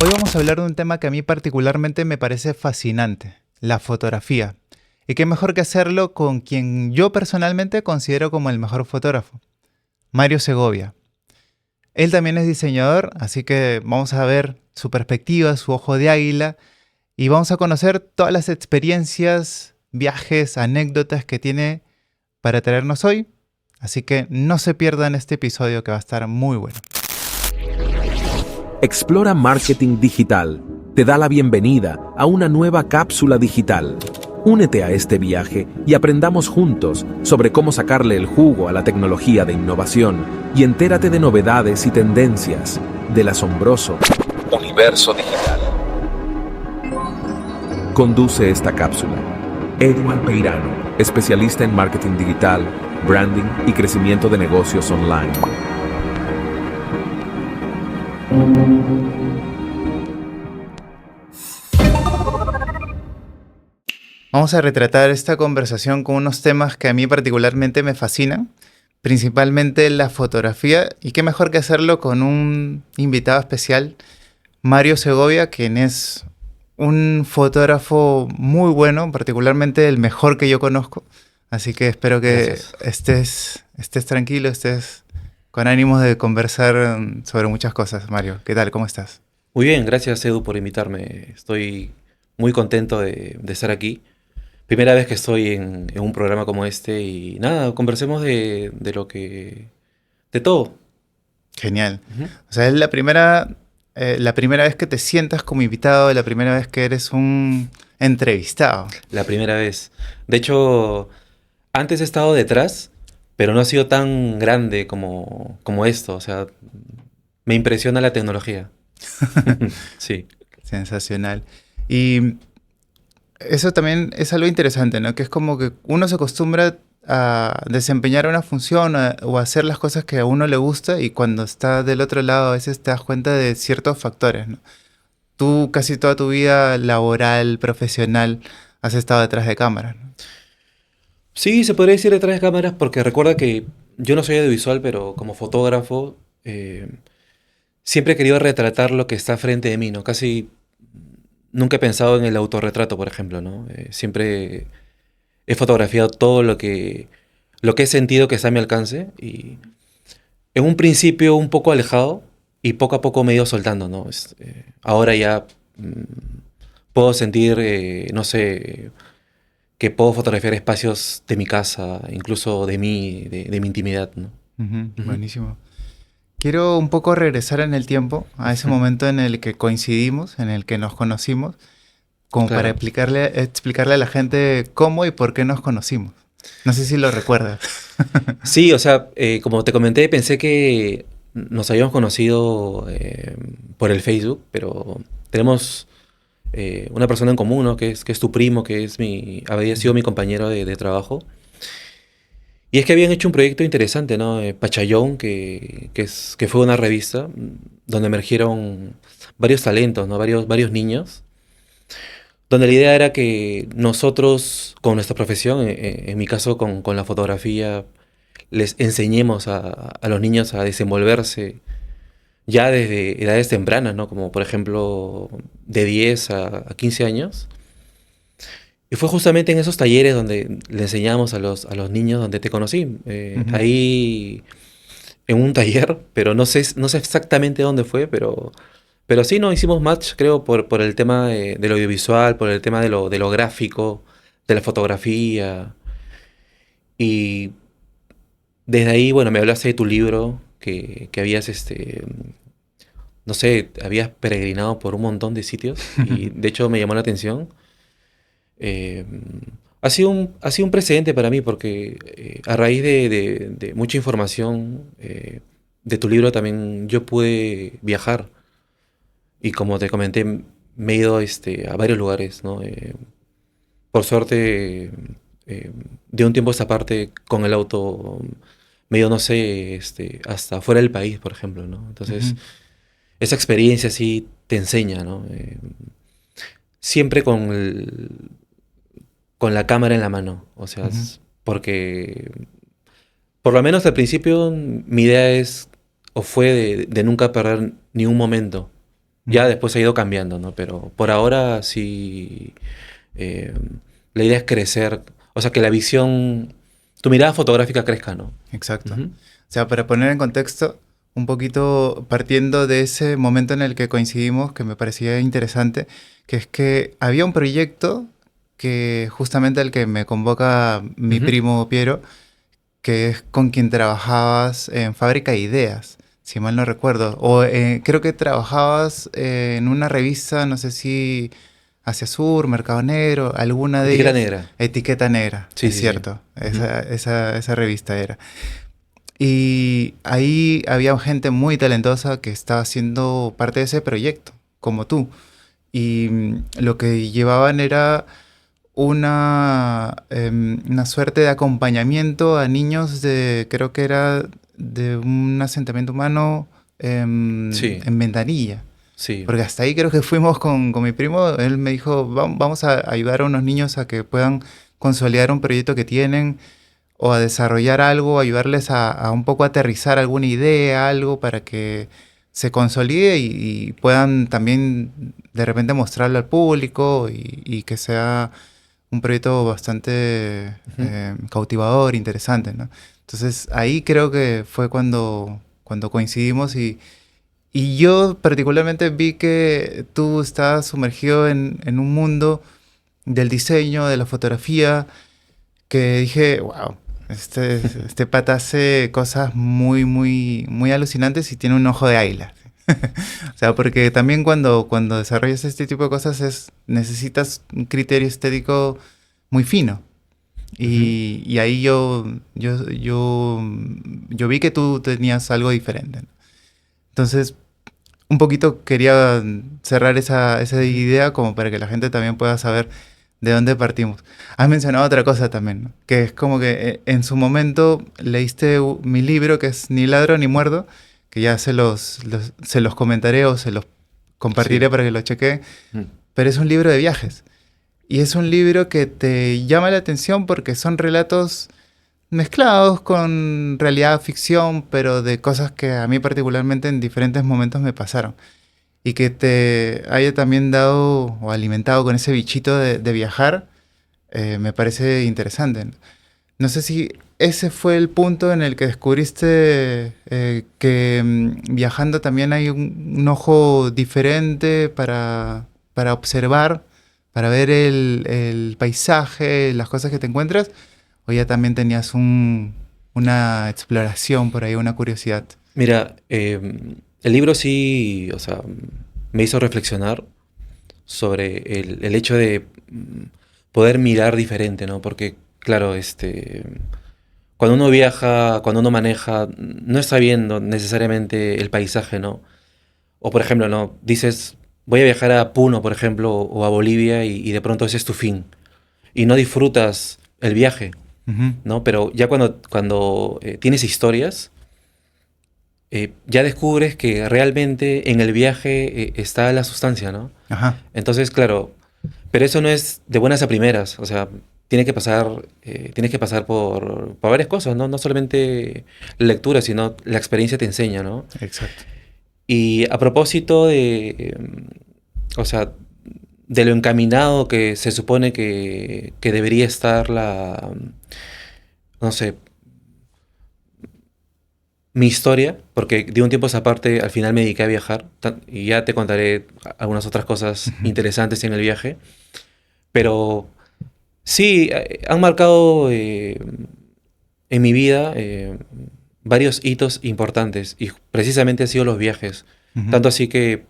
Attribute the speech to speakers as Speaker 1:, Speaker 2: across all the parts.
Speaker 1: Hoy vamos a hablar de un tema que a mí particularmente me parece fascinante, la fotografía. Y qué mejor que hacerlo con quien yo personalmente considero como el mejor fotógrafo, Mario Segovia. Él también es diseñador, así que vamos a ver su perspectiva, su ojo de águila, y vamos a conocer todas las experiencias, viajes, anécdotas que tiene para traernos hoy. Así que no se pierdan este episodio que va a estar muy bueno.
Speaker 2: Explora Marketing Digital. Te da la bienvenida a una nueva cápsula digital. Únete a este viaje y aprendamos juntos sobre cómo sacarle el jugo a la tecnología de innovación y entérate de novedades y tendencias del asombroso universo digital. Conduce esta cápsula Edward Peirano, especialista en marketing digital, branding y crecimiento de negocios online.
Speaker 1: Vamos a retratar esta conversación con unos temas que a mí particularmente me fascinan, principalmente la fotografía, y qué mejor que hacerlo con un invitado especial, Mario Segovia, quien es un fotógrafo muy bueno, particularmente el mejor que yo conozco. Así que espero que
Speaker 3: Gracias.
Speaker 1: estés tranquilo, estés con ánimos de conversar sobre muchas cosas. Mario, ¿qué tal? ¿Cómo estás?
Speaker 3: Muy bien, gracias Edu por invitarme. Estoy muy contento de estar aquí. Primera vez que estoy en un programa como este y nada, conversemos de lo que... de todo.
Speaker 1: Genial.
Speaker 3: Ujú.
Speaker 1: O sea, es la primera vez que te sientas como invitado, la primera vez que eres un entrevistado.
Speaker 3: La primera vez. De hecho, antes he estado detrás, pero no ha sido tan grande como esto. O sea, me impresiona la tecnología. Sí,
Speaker 1: Sensacional. Y eso también es algo interesante, ¿no? Que es como que uno se acostumbra a desempeñar una función o a hacer las cosas que a uno le gusta y cuando está del otro lado a veces te das cuenta de ciertos factores, ¿no? Tú casi toda tu vida laboral, profesional, has estado detrás de cámaras, ¿no?
Speaker 3: sí, se podría decir detrás de cámaras porque recuerda que yo no soy audiovisual, pero como fotógrafo siempre he querido retratar lo que está frente de mí, ¿no? Casi nunca he pensado en el autorretrato, por ejemplo, ¿no? Siempre he fotografiado todo lo que he sentido que está a mi alcance y en un principio un poco alejado y poco a poco me he ido soltando, ¿no? Ahora ya puedo sentir, no sé, que puedo fotografiar espacios de mi casa, incluso de mí, de mi intimidad, ¿no?
Speaker 1: Ujú,
Speaker 3: Ujú.
Speaker 1: buenísimo. Quiero un poco regresar en el tiempo a ese momento en el que coincidimos, en el que nos conocimos, como para
Speaker 3: Claro.
Speaker 1: explicarle a la gente cómo y por qué nos conocimos. No sé si lo recuerdas.
Speaker 3: Sí, o sea, como te comenté, pensé que nos habíamos conocido por el Facebook, pero tenemos una persona en común, ¿no? Que es tu primo, había sido
Speaker 1: Ujú,
Speaker 3: mi compañero de trabajo. Y es que habían hecho un proyecto interesante, ¿no? Pachayón, que fue una revista donde emergieron varios talentos, ¿no? Varios niños, donde la idea era que nosotros, con nuestra profesión, en mi caso con la fotografía, les enseñemos a los niños a desenvolverse ya desde edades tempranas, ¿no? Como por ejemplo de 10 a 15 años. Y fue justamente en esos talleres donde le enseñamos a los niños donde te conocí.
Speaker 1: ujú.
Speaker 3: Ahí en un taller, pero no sé exactamente dónde fue, pero sí, no hicimos match, creo, por el tema del audiovisual, por el tema de lo gráfico, de la fotografía. Y desde ahí, bueno, me hablaste de tu libro, que habías, no sé, habías peregrinado por un montón de sitios y de hecho me llamó la atención. Eh, ha sido un precedente para mí porque a raíz de mucha información de tu libro también yo pude viajar y como te comenté, me he ido a varios lugares, ¿no? Por suerte, eh, de un tiempo a esta parte con el auto me he ido, no sé, hasta fuera del país, por ejemplo, ¿no? Entonces,
Speaker 1: Ujú,
Speaker 3: esa experiencia sí te enseña, ¿no? Siempre con la cámara en la mano, o sea,
Speaker 1: ujú.
Speaker 3: porque por lo menos al principio mi idea es o fue de nunca perder ni un momento, Ya después ha ido cambiando, ¿no? Pero por ahora sí, eh, la idea es crecer, o sea, que la visión, tu mirada fotográfica crezca, ¿no?
Speaker 1: Exacto.
Speaker 3: Ujú.
Speaker 1: O sea, para poner en contexto, un poquito partiendo de ese momento en el que coincidimos, que me parecía interesante, que es que había un proyecto que justamente el que me convoca mi
Speaker 3: Ujú.
Speaker 1: primo Piero, que es con quien trabajabas en Fábrica de Ideas, si mal no recuerdo. O creo que trabajabas en una revista, no sé si Hacia Sur, Mercado Negro, alguna de
Speaker 3: Etiqueta
Speaker 1: ellas.
Speaker 3: negra.
Speaker 1: Etiqueta Negra,
Speaker 3: Sí,
Speaker 1: es
Speaker 3: sí, sí.
Speaker 1: cierto.
Speaker 3: Ujú.
Speaker 1: Esa revista era. Y ahí había gente muy talentosa que estaba haciendo parte de ese proyecto, como tú. Y lo que llevaban era una suerte de acompañamiento a niños de, creo que era de un asentamiento humano
Speaker 3: Sí,
Speaker 1: en Ventanilla.
Speaker 3: sí.
Speaker 1: Porque hasta ahí creo que fuimos con mi primo. Él me dijo, Vamos a ayudar a unos niños a que puedan consolidar un proyecto que tienen o a desarrollar algo, ayudarles a un poco aterrizar alguna idea, algo para que se consolide y puedan también de repente mostrarlo al público y que sea un proyecto bastante
Speaker 3: Ujú.
Speaker 1: cautivador, interesante, ¿no? Entonces ahí creo que fue cuando coincidimos y yo particularmente vi que tú estabas sumergido en un mundo del diseño, de la fotografía, que dije, wow, este pata hace cosas muy alucinantes y tiene un ojo de águila. O sea, porque también cuando desarrollas este tipo de cosas necesitas un criterio estético muy fino.
Speaker 3: Ujú.
Speaker 1: Y ahí yo vi que tú tenías algo diferente, ¿no? Entonces, un poquito quería cerrar esa
Speaker 3: Ujú.
Speaker 1: idea como para que la gente también pueda saber de dónde partimos. Has mencionado otra cosa también, ¿no? Que es como que en su momento leíste mi libro que es Ni ladro ni muerdo, que ya se los comentaré o se los
Speaker 3: Sí.
Speaker 1: compartiré para que lo chequeen,
Speaker 3: Ujú.
Speaker 1: pero es un libro de viajes. Y es un libro que te llama la atención porque son relatos mezclados con realidad ficción, pero de cosas que a mí particularmente en diferentes momentos me pasaron. Y que te haya también dado o alimentado con ese bichito de viajar, me parece interesante. No sé si ese fue el punto en el que descubriste que viajando también hay un ojo diferente para observar, para ver el paisaje, las cosas que te encuentras, o ya también tenías una exploración por ahí, una curiosidad.
Speaker 3: Mira, el libro sí, o sea, me hizo reflexionar sobre el hecho de poder mirar diferente, ¿no? Porque, claro, cuando uno viaja, cuando uno maneja, no está viendo necesariamente el paisaje, ¿no? O por ejemplo, ¿no? Dices, voy a viajar a Puno, por ejemplo, o a Bolivia y de pronto ese es tu fin. Y no disfrutas el viaje,
Speaker 1: Ujú.
Speaker 3: ¿no? Pero ya cuando tienes historias, ya descubres que realmente en el viaje está la sustancia, ¿no?
Speaker 1: Ajá,
Speaker 3: Entonces, claro, pero eso no es de buenas a primeras, o sea, tienes que pasar por varias cosas, ¿no? No solamente la lectura, sino la experiencia te enseña, ¿no?
Speaker 1: exacto.
Speaker 3: Y a propósito o sea, de lo encaminado que se supone que debería estar no sé, mi historia, porque de un tiempo a esa parte al final me dediqué a viajar, y ya te contaré algunas otras cosas
Speaker 1: Ujú,
Speaker 3: interesantes en el viaje, pero sí, han marcado en mi vida varios hitos importantes y precisamente han sido los viajes.
Speaker 1: ujú,
Speaker 3: Tanto así que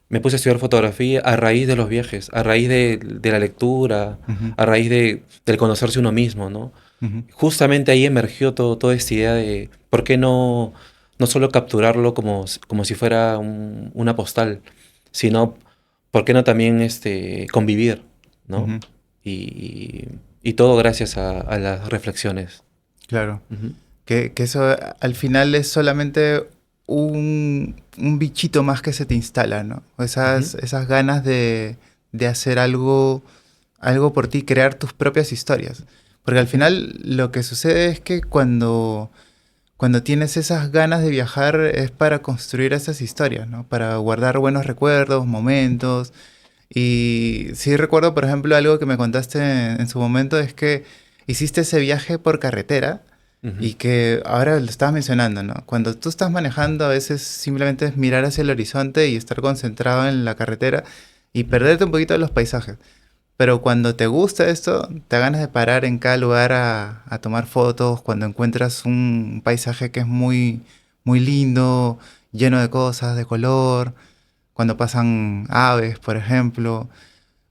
Speaker 3: me puse a estudiar fotografía a raíz de los viajes, a raíz de la lectura,
Speaker 1: ujú,
Speaker 3: a raíz del conocerse uno mismo, ¿no?
Speaker 1: ujú,
Speaker 3: Justamente ahí emergió toda esta idea de por qué no solo capturarlo como si fuera una postal, sino por qué no también convivir, ¿no?
Speaker 1: ujú.
Speaker 3: Y, y todo gracias a las reflexiones.
Speaker 1: Claro.
Speaker 3: Ujú.
Speaker 1: Que eso al final es solamente un bichito más que se te instala, ¿no? O
Speaker 3: Ujú.
Speaker 1: esas ganas de hacer algo por ti, crear tus propias historias. Porque al
Speaker 3: Ujú.
Speaker 1: final lo que sucede es que cuando tienes esas ganas de viajar es para construir esas historias, ¿no? Para guardar buenos recuerdos, momentos. Y sí recuerdo, por ejemplo, algo que me contaste en su momento, es que hiciste ese viaje por carretera
Speaker 3: Ujú.
Speaker 1: y que ahora lo estabas mencionando, ¿no? Cuando tú estás manejando, a veces simplemente es mirar hacia el horizonte y estar concentrado en la carretera y perderte un poquito de los paisajes. Pero cuando te gusta esto, te da ganas de parar en cada lugar a tomar fotos, cuando encuentras un paisaje que es muy, muy lindo, lleno de cosas, de color, cuando pasan aves, por ejemplo,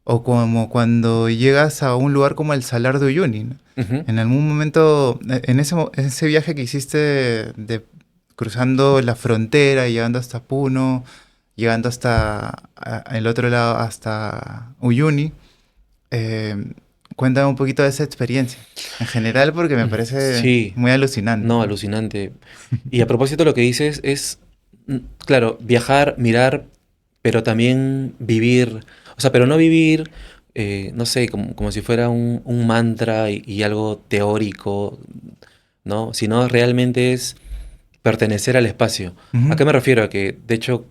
Speaker 1: o como cuando llegas a un lugar como el Salar de Uyuni, ¿no?
Speaker 3: Ujú.
Speaker 1: En algún momento, en ese viaje que hiciste cruzando la frontera y llegando hasta Puno, llegando hasta el otro lado, hasta Uyuni, eh, cuéntame un poquito de esa experiencia. En general, porque me parece
Speaker 3: Sí,
Speaker 1: muy alucinante,
Speaker 3: no,
Speaker 1: ¿no?
Speaker 3: alucinante. Y a propósito lo que dices es, claro, viajar, mirar, pero también vivir, o sea, pero no vivir, no sé, como si fuera un mantra y algo teórico, ¿no? Sino realmente es pertenecer al espacio. ¿A
Speaker 1: Ujú.
Speaker 3: qué me refiero? A que, de hecho,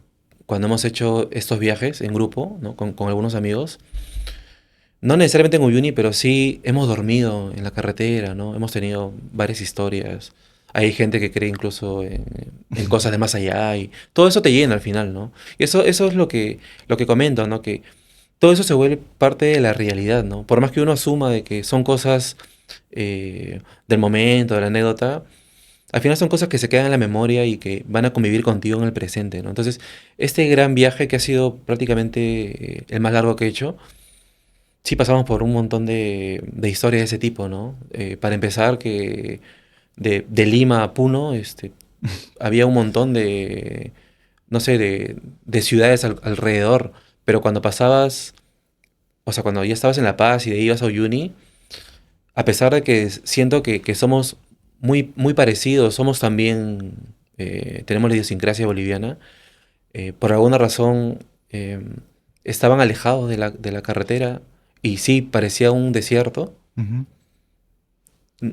Speaker 3: cuando hemos hecho estos viajes en grupo, ¿no? Con algunos amigos, no necesariamente en Uyuni, pero sí hemos dormido en la carretera, ¿no? Hemos tenido varias historias. Hay gente que cree incluso en cosas de más allá y todo eso te llena al final, ¿no? Y eso es lo que comento, ¿no? Que todo eso se vuelve parte de la realidad, ¿no? Por más que uno asuma de que son cosas del momento, de la anécdota, al final son cosas que se quedan en la memoria y que van a convivir contigo en el presente, ¿no? Entonces, este gran viaje que ha sido prácticamente el más largo que he hecho, sí, pasamos por un montón de historias de ese tipo, ¿no? Para empezar, que de Lima a Puno, había un montón de, no sé, de ciudades alrededor, pero cuando pasabas, o sea, cuando ya estabas en La Paz y de ahí ibas a Uyuni, a pesar de que siento que somos muy parecidos, somos también, tenemos la idiosincrasia boliviana, por alguna razón eh, estaban alejados de la carretera y sí, parecía un desierto.
Speaker 1: Ujú.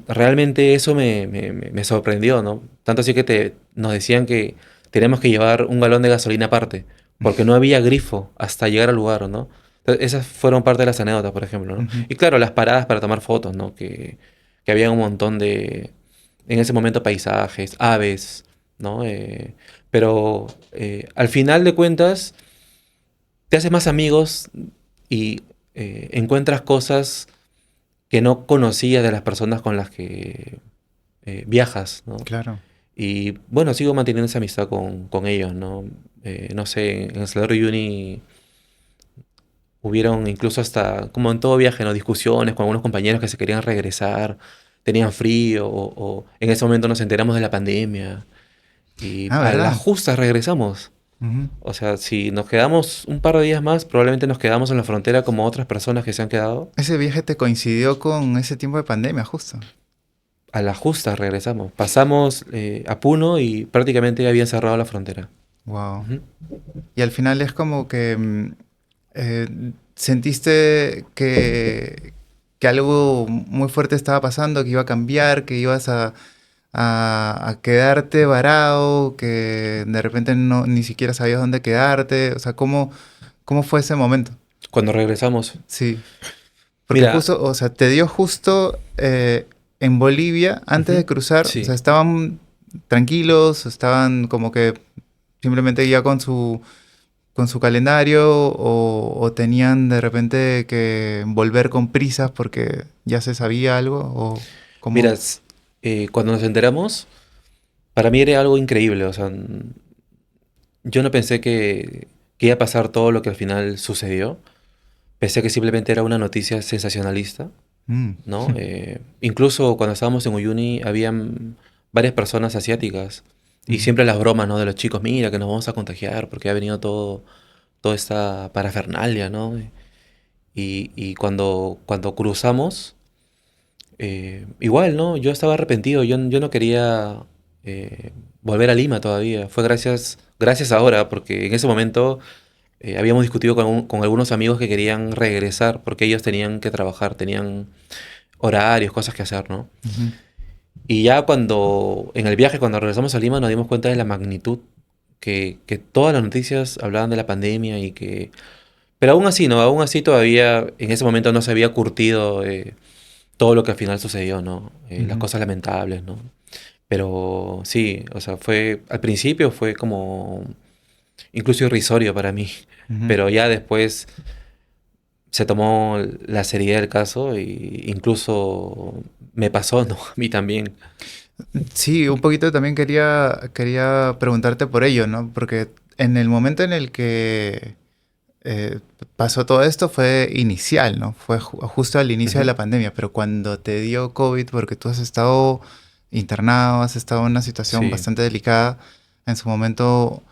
Speaker 3: Realmente eso me sorprendió, ¿no? Tanto así que nos decían que teníamos que llevar un galón de gasolina aparte, porque no había grifo hasta llegar al lugar, ¿no? Entonces, esas fueron parte de las anécdotas, por ejemplo, ¿no?
Speaker 1: Ujú.
Speaker 3: Y claro, las paradas para tomar fotos, ¿no? Que había un montón en ese momento, paisajes, aves, ¿no? Pero al final de cuentas, te haces más amigos y encuentras cosas que no conocías de las personas con las que viajas, ¿no?
Speaker 1: Claro.
Speaker 3: Y bueno, sigo manteniendo esa amistad con ellos, ¿no? No sé, en el Salvador Uni hubieron incluso hasta, como en todo viaje, ¿no? Discusiones con algunos compañeros que se querían regresar, tenían frío, o en ese momento nos enteramos de la pandemia y
Speaker 1: Ah,
Speaker 3: a las
Speaker 1: ¿verdad?
Speaker 3: justas regresamos.
Speaker 1: Ujú.
Speaker 3: O sea, si nos quedamos un par de días más, probablemente nos quedamos en la frontera como otras personas que se han quedado.
Speaker 1: Ese viaje te coincidió con ese tiempo de pandemia, justo.
Speaker 3: A la justa regresamos. Pasamos a Puno y prácticamente habían cerrado la frontera.
Speaker 1: Wow.
Speaker 3: Ujú.
Speaker 1: Y al final es como que eh, sentiste que algo muy fuerte estaba pasando, que iba a cambiar, que ibas a quedarte varado, que de repente no, ni siquiera sabías dónde quedarte. O sea, ¿cómo fue ese momento?
Speaker 3: Cuando regresamos.
Speaker 1: Sí. Porque
Speaker 3: Mira,
Speaker 1: justo, o sea, te dio justo en Bolivia, antes de
Speaker 3: ujú,
Speaker 1: cruzar, o sea,
Speaker 3: sí.
Speaker 1: estaban tranquilos, estaban como que simplemente ya con su calendario o tenían de repente que volver con prisas porque ya se sabía algo o
Speaker 3: Mira,
Speaker 1: cómo.
Speaker 3: cuando nos enteramos, para mí era algo increíble. O sea, yo no pensé que iba a pasar todo lo que al final sucedió. Pensé que simplemente era una noticia sensacionalista,
Speaker 1: Mm.
Speaker 3: ¿no? Incluso cuando estábamos en Uyuni, habían varias personas asiáticas. Y
Speaker 1: Ujú.
Speaker 3: siempre las bromas, ¿no? De los chicos, mira, que nos vamos a contagiar porque ha venido toda esta parafernalia, ¿no? Y cuando cruzamos, igual, ¿no? Yo estaba arrepentido, yo no quería eh, volver a Lima todavía. Fue gracias ahora, porque en ese momento habíamos discutido con algunos amigos que querían regresar porque ellos tenían que trabajar, tenían horarios, cosas que hacer, ¿no?
Speaker 1: Ujú.
Speaker 3: Y ya en el viaje, cuando regresamos a Lima, nos dimos cuenta de la magnitud que todas las noticias hablaban de la pandemia y que... Pero aún así, ¿no? Aún así todavía en ese momento no se había curtido todo lo que al final sucedió, ¿no? Las
Speaker 1: Ujú,
Speaker 3: cosas lamentables, ¿no? Pero sí, o sea, al principio fue como incluso irrisorio para mí,
Speaker 1: ujú.
Speaker 3: pero ya después se tomó la seriedad del caso y incluso me pasó, ¿no? A mí también.
Speaker 1: Sí, un poquito también quería preguntarte por ello, ¿no? Porque en el momento en el que eh, pasó todo esto fue inicial, ¿no? Fue justo al inicio de
Speaker 3: Ujú.
Speaker 1: la pandemia, pero cuando te dio COVID, porque tú has estado internado, has estado en una situación
Speaker 3: Sí.
Speaker 1: bastante delicada, en su momento,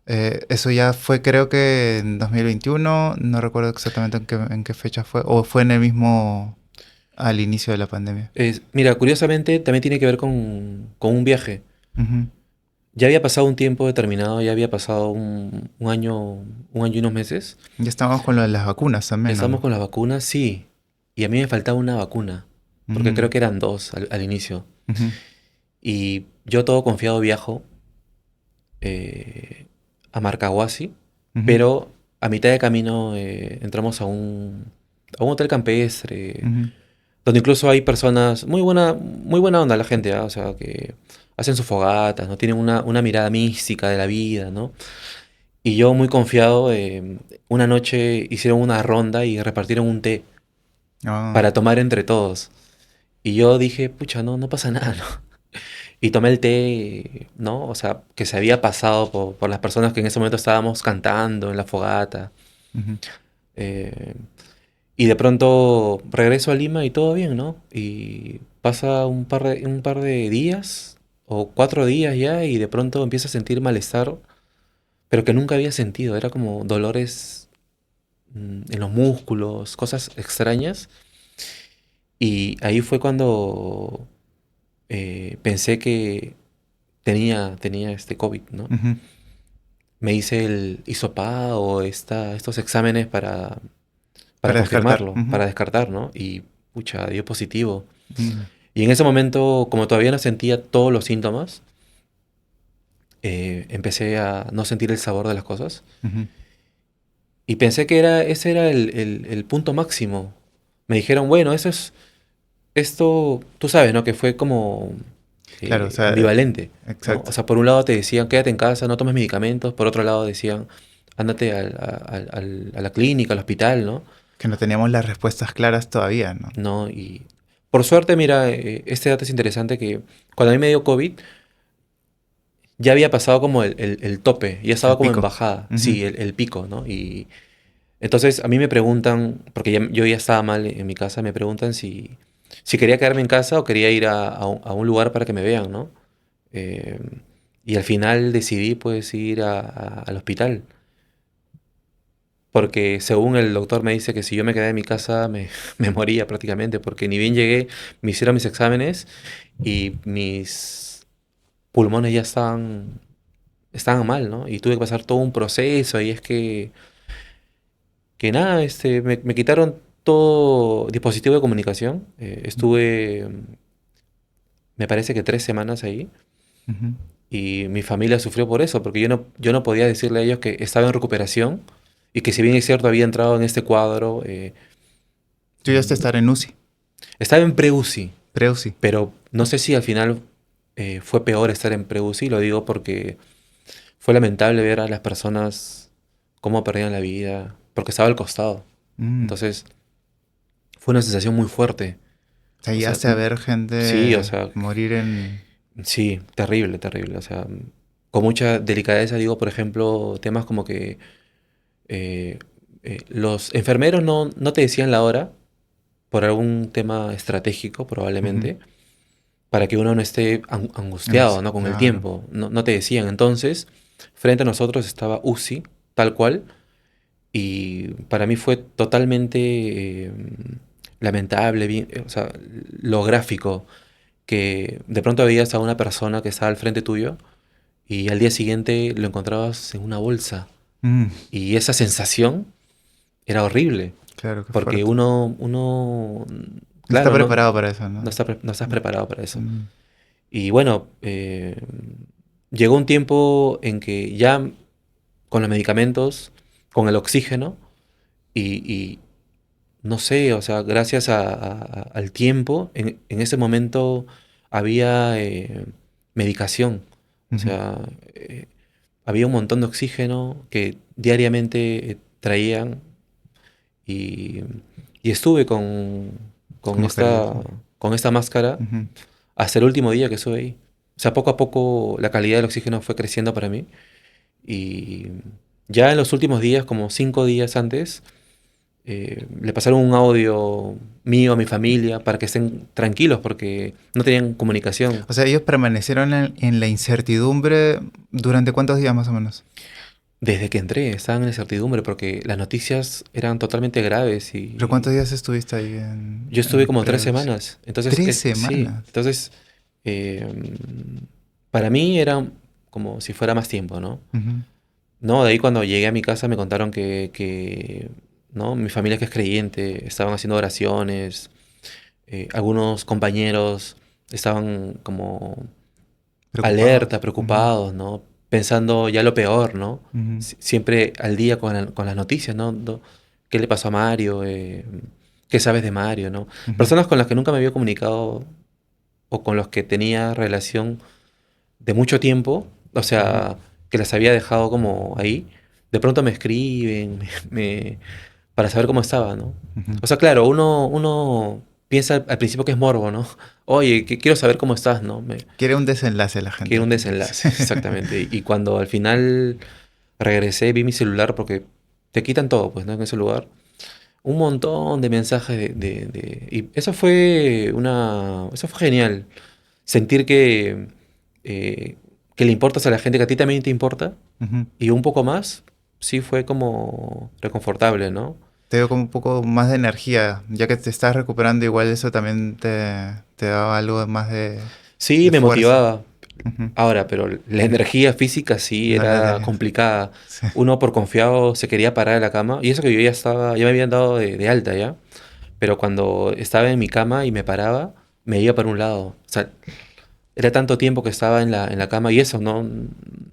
Speaker 1: eso ya fue creo que en 2021, no recuerdo exactamente en qué fecha fue, o fue en el mismo, al inicio de la pandemia.
Speaker 3: Mira, curiosamente también tiene que ver con un viaje.
Speaker 1: Ujú.
Speaker 3: Ya había pasado un tiempo determinado, ya había pasado un año y unos meses.
Speaker 1: Ya estábamos con lo de las vacunas
Speaker 3: Ya
Speaker 1: también, ¿o
Speaker 3: estamos
Speaker 1: no?
Speaker 3: con las vacunas, sí. Y a mí me faltaba una vacuna, porque
Speaker 1: Mm,
Speaker 3: creo que eran dos al inicio.
Speaker 1: ujú,
Speaker 3: Y yo todo confiado viajo eh, a Marcahuasi,
Speaker 1: ujú,
Speaker 3: pero a mitad de camino entramos a un hotel campestre,
Speaker 1: ujú.
Speaker 3: donde incluso hay personas, muy buena onda la gente, ¿ah? O sea, que hacen sus fogatas, ¿no? Tienen una mirada mística de la vida, ¿no? Y yo muy confiado, una noche hicieron una ronda y repartieron un té
Speaker 1: Ah,
Speaker 3: para tomar entre todos. Y yo dije, pucha, no, no pasa nada, ¿no? Y tomé el té, ¿no? O sea, que se había pasado por las personas que en ese momento estábamos cantando en la fogata.
Speaker 1: ujú.
Speaker 3: eh, y de pronto regreso a Lima y todo bien, ¿no? Y pasa un par de días o 4 días ya y de pronto empiezo a sentir malestar, pero que nunca había sentido. Era como dolores en los músculos, cosas extrañas. Y ahí fue cuando pensé que tenía este COVID, ¿no?
Speaker 1: Ujú.
Speaker 3: Me hice el hisopado, estos exámenes para
Speaker 1: Para descartar.
Speaker 3: confirmarlo,
Speaker 1: Ujú.
Speaker 3: para descartar, ¿no? Y pucha, dio positivo.
Speaker 1: Mm,
Speaker 3: Y en ese momento, como todavía no sentía todos los síntomas, empecé a no sentir el sabor de las cosas.
Speaker 1: ujú.
Speaker 3: Y pensé que ese era el punto máximo. Me dijeron, bueno, esto, tú sabes, ¿no? Que fue como
Speaker 1: Claro, o sea,
Speaker 3: ambivalente, ¿no? O
Speaker 1: exacto.
Speaker 3: sea, por un lado te decían, quédate en casa, no tomes medicamentos, por otro lado decían, ándate a la clínica, al hospital, ¿no?
Speaker 1: Que no teníamos las respuestas claras todavía, ¿no?
Speaker 3: ¿No? Y por suerte, mira, este dato es interesante que cuando a mí me dio COVID, ya había pasado como el tope, ya
Speaker 1: El
Speaker 3: estaba como en
Speaker 1: pico.
Speaker 3: bajada,
Speaker 1: Ujú.
Speaker 3: sí, el pico, ¿no? Y entonces a mí me preguntan, porque yo ya estaba mal en mi casa, me preguntan si quería quedarme en casa o quería ir a un lugar para que me vean, ¿no? Eh, y al final decidí pues ir al hospital, porque según el doctor me dice que si yo me quedaba en mi casa me moría prácticamente, porque ni bien llegué, me hicieron mis exámenes y mis pulmones ya estaban mal, ¿no? Y tuve que pasar todo un proceso y es que nada, me quitaron todo dispositivo de comunicación. Estuve, me parece que 3 semanas ahí
Speaker 1: Ujú.
Speaker 3: y mi familia sufrió por eso, porque yo no podía decirle a ellos que estaba en recuperación y que si bien es cierto había entrado en este cuadro,
Speaker 1: Tú ya a estar en UCI,
Speaker 3: estaba en pre-UCI,
Speaker 1: pre-UCI.
Speaker 3: pero no sé si al final fue peor estar en pre-UCI, lo digo porque fue lamentable ver a las personas cómo perdían la vida, porque estaba al costado.
Speaker 1: Mm.
Speaker 3: Entonces fue una sensación muy fuerte.
Speaker 1: O sea,
Speaker 3: O sea,
Speaker 1: llegaste a ver
Speaker 3: sí, o
Speaker 1: gente
Speaker 3: sea,
Speaker 1: morir en...
Speaker 3: sí, terrible, terrible. O sea, con mucha delicadeza digo, por ejemplo, temas como que eh, los enfermeros no te decían la hora por algún tema estratégico,
Speaker 1: Ujú.
Speaker 3: probablemente, para que uno no esté angustiado, ¿no? Con el
Speaker 1: Claro.
Speaker 3: tiempo. No te decían. Entonces, frente a nosotros estaba UCI, tal cual, y para mí fue totalmente lamentable, o sea, lo gráfico que de pronto veías a una persona que estaba al frente tuyo y al día siguiente lo encontrabas en una bolsa.
Speaker 1: Mm,
Speaker 3: Y esa sensación era horrible,
Speaker 1: claro, qué
Speaker 3: porque
Speaker 1: fuerte.
Speaker 3: uno,
Speaker 1: No está
Speaker 3: claro,
Speaker 1: preparado para eso, ¿no?
Speaker 3: no estás preparado para eso.
Speaker 1: Mm.
Speaker 3: Y bueno, llegó un tiempo en que ya con los medicamentos, con el oxígeno, y no sé, o sea, gracias al tiempo, en ese momento había medicación. O
Speaker 1: Ujú.
Speaker 3: sea, eh, había un montón de oxígeno que diariamente traían y, y estuve
Speaker 1: Con
Speaker 3: con
Speaker 1: mascarilla.
Speaker 3: esta, con esta máscara
Speaker 1: Ujú.
Speaker 3: hasta el último día que estuve ahí. O sea, poco a poco la calidad del oxígeno fue creciendo para mí y ya en los últimos días, como 5 días antes, le pasaron un audio mío a mi familia para que estén tranquilos porque no tenían comunicación.
Speaker 1: O sea, ellos permanecieron en la incertidumbre durante cuántos días más o menos.
Speaker 3: Desde que entré estaban en incertidumbre porque las noticias eran totalmente graves
Speaker 1: ¿Pero
Speaker 3: y
Speaker 1: cuántos días estuviste ahí
Speaker 3: yo estuve
Speaker 1: en
Speaker 3: como 3
Speaker 1: preaviso?
Speaker 3: semanas. Entonces,
Speaker 1: Tres
Speaker 3: sí,
Speaker 1: semanas.
Speaker 3: entonces eh, para mí era como si fuera más tiempo, ¿no?
Speaker 1: Ujú.
Speaker 3: No, de ahí cuando llegué a mi casa me contaron ¿no? Mi familia que es creyente, estaban haciendo oraciones, algunos compañeros estaban como alerta,
Speaker 1: Preocupados. Ujú.
Speaker 3: preocupados, ¿no? Pensando ya lo peor, ¿no?
Speaker 1: Ujú.
Speaker 3: Siempre al día con las noticias, ¿no? ¿Qué le pasó a Mario? ¿Qué sabes de Mario, no?
Speaker 1: Ujú.
Speaker 3: Personas con las que nunca me había comunicado o con los que tenía relación de mucho tiempo, o
Speaker 1: Ujú.
Speaker 3: sea, que las había dejado como ahí, de pronto me escriben, para saber cómo estaba, ¿no?
Speaker 1: Ujú.
Speaker 3: O sea, claro, uno piensa al principio que es morbo, ¿no? Oye, que quiero saber cómo estás, ¿no?
Speaker 1: Quiere un desenlace la gente
Speaker 3: Quiero
Speaker 1: al
Speaker 3: un
Speaker 1: principio.
Speaker 3: desenlace, exactamente. Y cuando al final regresé, vi mi celular porque te quitan todo, pues, ¿no? En ese lugar. Un montón de mensajes y eso fue genial. Sentir eh, que le importas a la gente, que a ti también te importa,
Speaker 1: Ujú.
Speaker 3: y un poco más, sí fue como reconfortable, ¿no?
Speaker 1: Te dio como un poco más de energía, ya que te estás recuperando, igual eso también te daba algo más
Speaker 3: Sí,
Speaker 1: de
Speaker 3: me
Speaker 1: fuerza.
Speaker 3: motivaba.
Speaker 1: Ujú.
Speaker 3: Ahora, pero la energía física sí
Speaker 1: No la
Speaker 3: era
Speaker 1: tenías.
Speaker 3: complicada.
Speaker 1: Sí.
Speaker 3: Uno por confiado se quería parar de la cama, y eso que yo ya me habían dado de alta ya, pero cuando estaba en mi cama y me paraba, me iba para un lado. O sea, era tanto tiempo que estaba en la cama y eso, ¿no?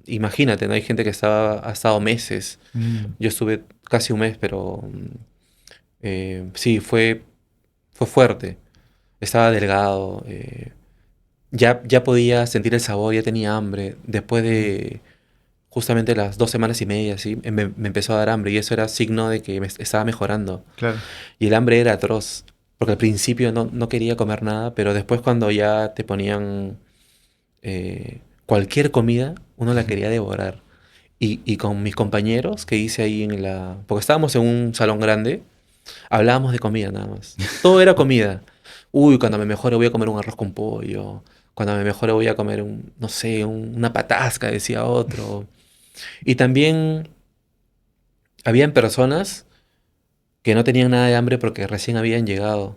Speaker 3: Imagínate, ¿no? Hay gente que ha estado meses.
Speaker 1: Mm.
Speaker 3: Yo estuve casi un mes, pero sí, fue fuerte. Estaba delgado, ya podía sentir el sabor, ya tenía hambre. Después
Speaker 1: Mm.
Speaker 3: de justamente las 2 semanas y media, ¿sí? Me empezó a dar hambre y eso era signo de que me estaba mejorando.
Speaker 1: Claro.
Speaker 3: Y el hambre era atroz, porque al principio no quería comer nada, pero después cuando ya te ponían cualquier comida, uno la quería devorar. Y con mis compañeros que hice ahí porque estábamos en un salón grande, hablábamos de comida nada más. Todo era comida. Uy, cuando me mejore voy a comer un arroz con pollo. Cuando me mejore voy a comer no sé, una patasca, decía otro. Y también habían personas que no tenían nada de hambre porque recién habían llegado.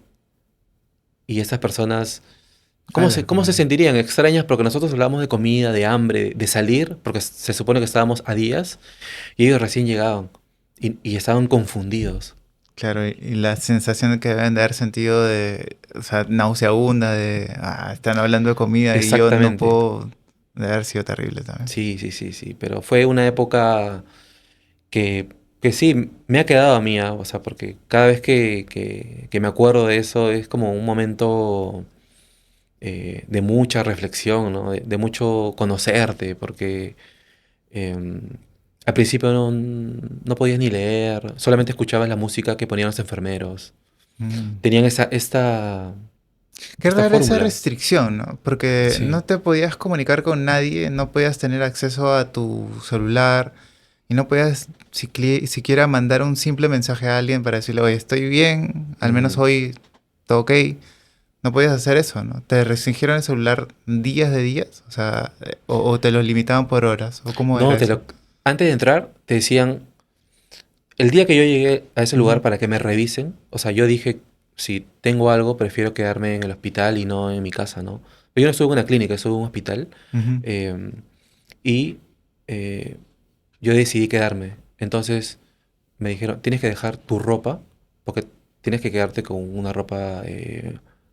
Speaker 3: Y estas personas,
Speaker 1: Ala,
Speaker 3: cómo se
Speaker 1: como...
Speaker 3: sentirían? Extrañas porque nosotros hablábamos de comida, de hambre, de salir, porque se supone que estábamos a días, y ellos recién llegaban y estaban confundidos.
Speaker 1: Claro, y la sensación que deben de haber sentido de, o sea, nauseabunda, de, están hablando de comida y yo no
Speaker 3: Exactamente.
Speaker 1: puedo, de haber sido terrible también.
Speaker 3: Sí, sí, sí, sí. Pero fue una época que, que sí, me ha quedado a mí, o sea, porque cada vez que me acuerdo de eso es como un momento de mucha reflexión, ¿no? De mucho conocerte, porque em, al principio no podías ni leer, solamente escuchabas la música que ponían los enfermeros.
Speaker 1: Mm.
Speaker 3: Tenían
Speaker 1: Qué
Speaker 3: esta
Speaker 1: rara esa
Speaker 3: fórmula.
Speaker 1: restricción, ¿no? Porque
Speaker 3: Sí,
Speaker 1: no te podías comunicar con nadie, no podías tener acceso a tu celular y no podías siquiera mandar un simple mensaje a alguien para decirle, oye, estoy bien, al menos
Speaker 3: ujú.
Speaker 1: hoy todo ok. No podías hacer eso, ¿no? ¿Te restringieron el celular días de días? O sea, o te lo limitaban por horas, ¿o cómo era
Speaker 3: No,
Speaker 1: eso?
Speaker 3: antes de entrar te decían, el día que yo llegué a ese
Speaker 1: Ujú.
Speaker 3: lugar para que me revisen, o sea, yo dije, si tengo algo, prefiero quedarme en el hospital y no en mi casa, ¿no? Pero yo no estuve en una clínica, estuve en un hospital.
Speaker 1: Ujú.
Speaker 3: em, y eh, yo decidí quedarme. Entonces me dijeron, tienes que dejar tu ropa, porque tienes que quedarte con una ropa